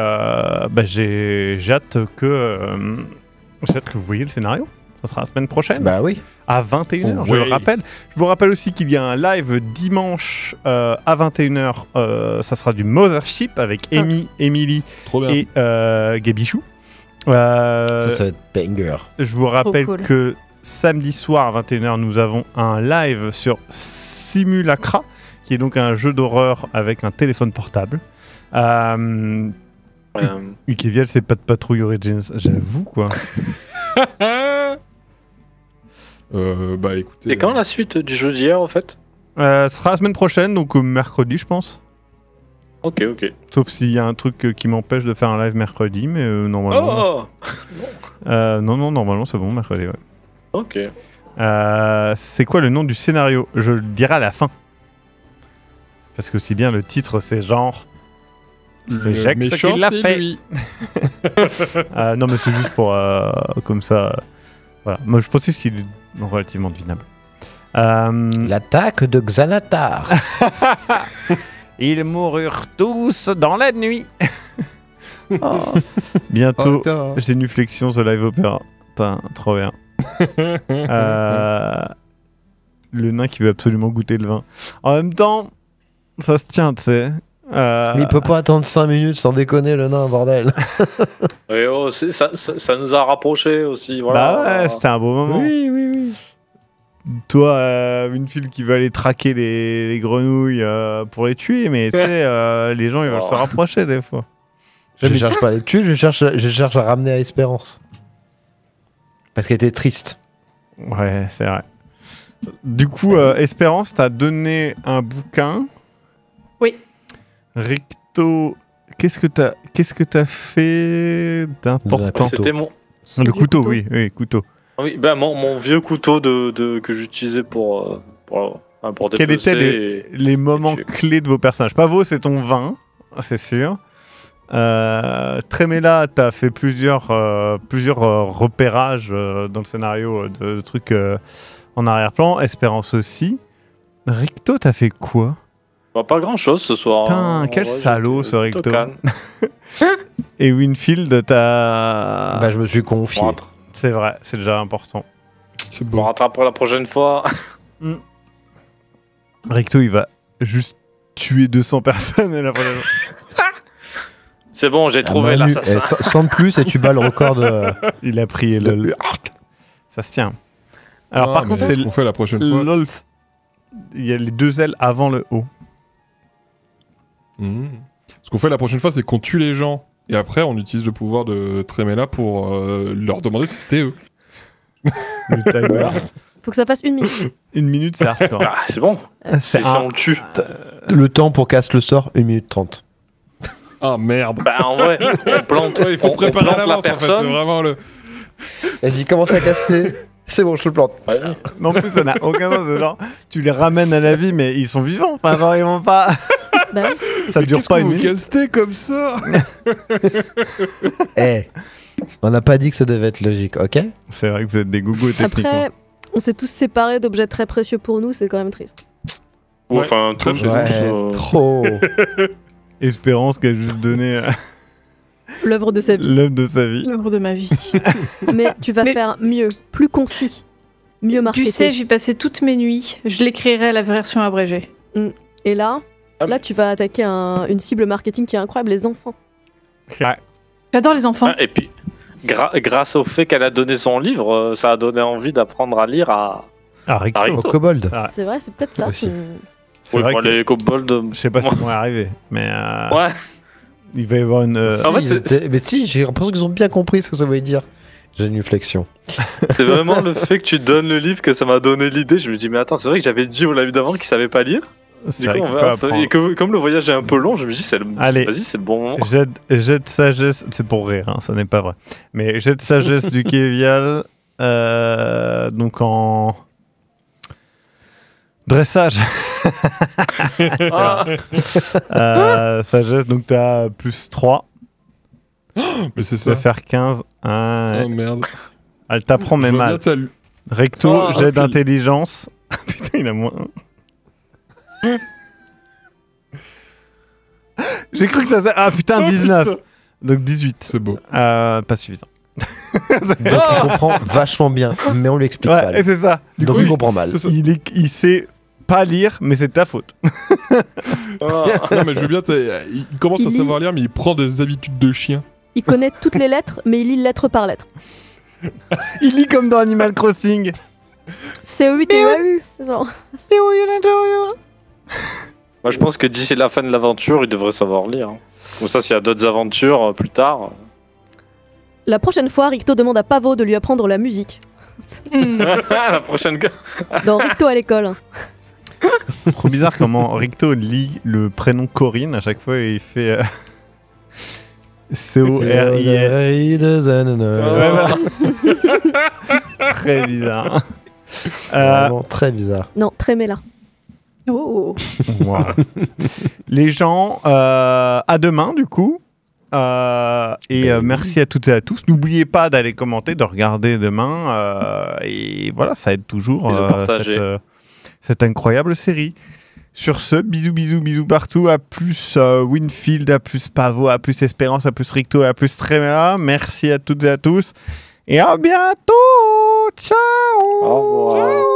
j'ai hâte que vous voyez le scénario. Ça sera la semaine prochaine. Bah oui. À 21h, je Oui. le rappelle. Je vous rappelle aussi qu'il y a un live dimanche à 21h. Ça sera du Mothership avec Emily Trop bien. et Gabichou. Ça va être banger. Je vous rappelle cool. que samedi soir à 21h, nous avons un live sur Simulacra, qui est donc un jeu d'horreur avec un téléphone portable. Ukeviel, c'est pas de Patrouille Origins, j'avoue quoi. Bah écoutez. C'est quand la suite du jeu d'hier, en fait? Ce sera la semaine prochaine, donc mercredi, je pense. Ok. Sauf s'il y a un truc qui m'empêche de faire un live mercredi, mais normalement. Oh Non, normalement c'est bon, mercredi, ouais. Ok. C'est quoi le nom du scénario? Je le dirai à la fin. Parce que aussi bien le titre, c'est genre. C'est Le Jack méchant, qui l'a c'est fait. lui. Non, mais c'est juste pour. Comme ça. Voilà. Moi, je pense qu'il est relativement devinable. L'attaque de Xanatar. Ils moururent tous dans la nuit. Bientôt, Oh, Génuflexion The Live Opera. Putain, trop bien. Le nain qui veut absolument goûter le vin. En même temps, ça se tient, tu sais. Mais il peut pas attendre 5 minutes sans déconner, le nain, bordel. Et ça nous a rapprochés aussi. Voilà. Bah ouais, c'était un beau moment. oui. Toi, une file qui veut aller traquer les grenouilles pour les tuer, mais tu sais, les gens ils veulent se rapprocher des fois. Je cherche pas à les tuer, je cherche à ramener à Espérance. Parce qu'elle était triste. Ouais, c'est vrai. Du coup, Espérance t'a donné un bouquin. Oui. Ricto, qu'est-ce que t'as fait d'important? C'était mon. Le couteau, oui, couteau. Oui, ben mon vieux couteau que j'utilisais pour Quels dépecer étaient les moments tuer. clés de vos personnages? Pavo, c'est ton vin, c'est sûr. Tremella, t'as fait plusieurs repérages dans le scénario de trucs en arrière-plan. Espérance aussi. Ricto, t'as fait quoi? Bah, pas grand chose ce soir. Putain, hein. quel Ouais, salaud, j'étais ce plutôt Ricto. calme. Et Winfield, t'as... Bah, je me suis confié. C'est vrai, c'est déjà important. C'est On beau. rattrapera la prochaine fois. Ricto, il va juste tuer 200 personnes à la prochaine fois. C'est bon, j'ai trouvé Manu, l'assassin. sans de plus et tu bats le record de. Il a pris le... Ça se tient. Alors par contre, c'est ce qu'on fait la prochaine fois. l'Olth. Il y a les 2 ailes avant le haut. Ce qu'on fait la prochaine fois, c'est qu'on tue les gens. Et après, on utilise le pouvoir de Tremella pour leur demander si c'était eux. Le timer. Faut que ça fasse 1 minute. 1 minute, c'est hardcore. Ah, c'est bon. C'est C'est ça, on le tue. Le temps pour casse le sort, 1 minute 30. Ah merde. Bah, en vrai, on plante. Ouais, il faut on préparer à plante l'avance, la en fait. C'est personne. vraiment le... Vas-y, commence à casser. C'est bon, je te le plante. Mais en plus, ça n'a aucun sens. C'est genre, tu les ramènes à la vie, mais ils sont vivants. Enfin, genre, ils vont pas. Bah oui. Ça dure Qu'est-ce pas que une vous minute. castez comme ça? Eh, on n'a pas dit que ça devait être logique, ok? C'est vrai que vous êtes des gougous techniquement. Après, on s'est tous séparés d'objets très précieux pour nous, c'est quand même triste. Ouais, enfin, très tous, bien. Ouais, trop. Espérance qui a juste donné L'œuvre de sa vie. l'œuvre de sa vie. L'œuvre de ma vie. Mais tu vas Mais- faire mieux, plus concis, mieux marketé. Tu sais, j'y passais toutes mes nuits. Je l'écrirai à la version abrégée. Et là, Ah, là, tu vas attaquer une cible marketing qui est incroyable, les enfants. J'adore les enfants. Ah, et puis, grâce au fait qu'elle a donné son livre, ça a donné envie d'apprendre à lire à. Ah, Ricto. Ricto. Au kobold. Ah, C'est vrai, c'est peut-être ça. Aussi. c'est vrai pour que les kobolds. je sais pas si ça va arriver, mais Ouais, il va y avoir une. En fait, Ils c'est- étaient- Mais si, j'ai l'impression qu'ils ont bien compris ce que ça voulait dire. J'ai une flexion. c'est vraiment le fait que tu donnes le livre que ça m'a donné l'idée. Je me dis, mais attends, c'est vrai que j'avais dit au live d'avant qu'il savait pas lire. C'est Du coup, vrai on qu'il va peut un peu- apprendre. et comme le voyage est un peu long, je me dis, Allez. vas-y, c'est le bon moment. Jet de sagesse, c'est pour rire, hein, ça n'est pas vrai. Mais jet de sagesse du Kévial, donc en dressage. Ah, Sagesse, donc t'as plus 3, Mais c'est ça va ça. faire 15. Oh merde. Elle t'apprend mais Je vois mal. bien, ça lui- Recto, Oh, jet puis- d'intelligence. Putain, il a moins 1. J'ai cru que ça faisait... Ah putain, Oh, 19. putain. Donc 18. C'est beau. Pas suffisant. Donc il comprend vachement bien, mais on lui explique pas. Ouais, et c'est ça. Du Donc coup, il comprend mal. C'est ça. il sait pas lire, mais c'est ta faute. ah. Non, mais je veux bien, tu sais, il commence à Il lit. savoir lire, mais il prend des habitudes de chien. Il connaît toutes les lettres, mais il lit lettre par lettre. Il lit comme dans Animal Crossing. CE8 et EAU. Genre. Moi, je pense que d'ici la fin de l'aventure, il devrait savoir lire. hein. Comme ça, s'il y a d'autres aventures plus tard. La prochaine fois, Ricto demande à Pavo de lui apprendre la musique. La prochaine. Dans Ricto à l'école. C'est trop bizarre comment Ricto lit le prénom Corinne à chaque fois et il fait C-O-R-I-N. Ouais, voilà. Très bizarre. Vraiment très bizarre. Non, Tréméla. Oh. Wow. Les gens, à demain du coup. Merci à toutes et à tous. N'oubliez pas d'aller commenter, de regarder demain. Et voilà, ça aide toujours Et de partager. cette incroyable série. Sur ce, bisous, bisous, bisous partout. À plus Winfield, à plus Pavo, à plus Espérance, à plus Ricto, à plus Tremela. Merci à toutes et à tous. Et à bientôt. Ciao. Au revoir. Ciao.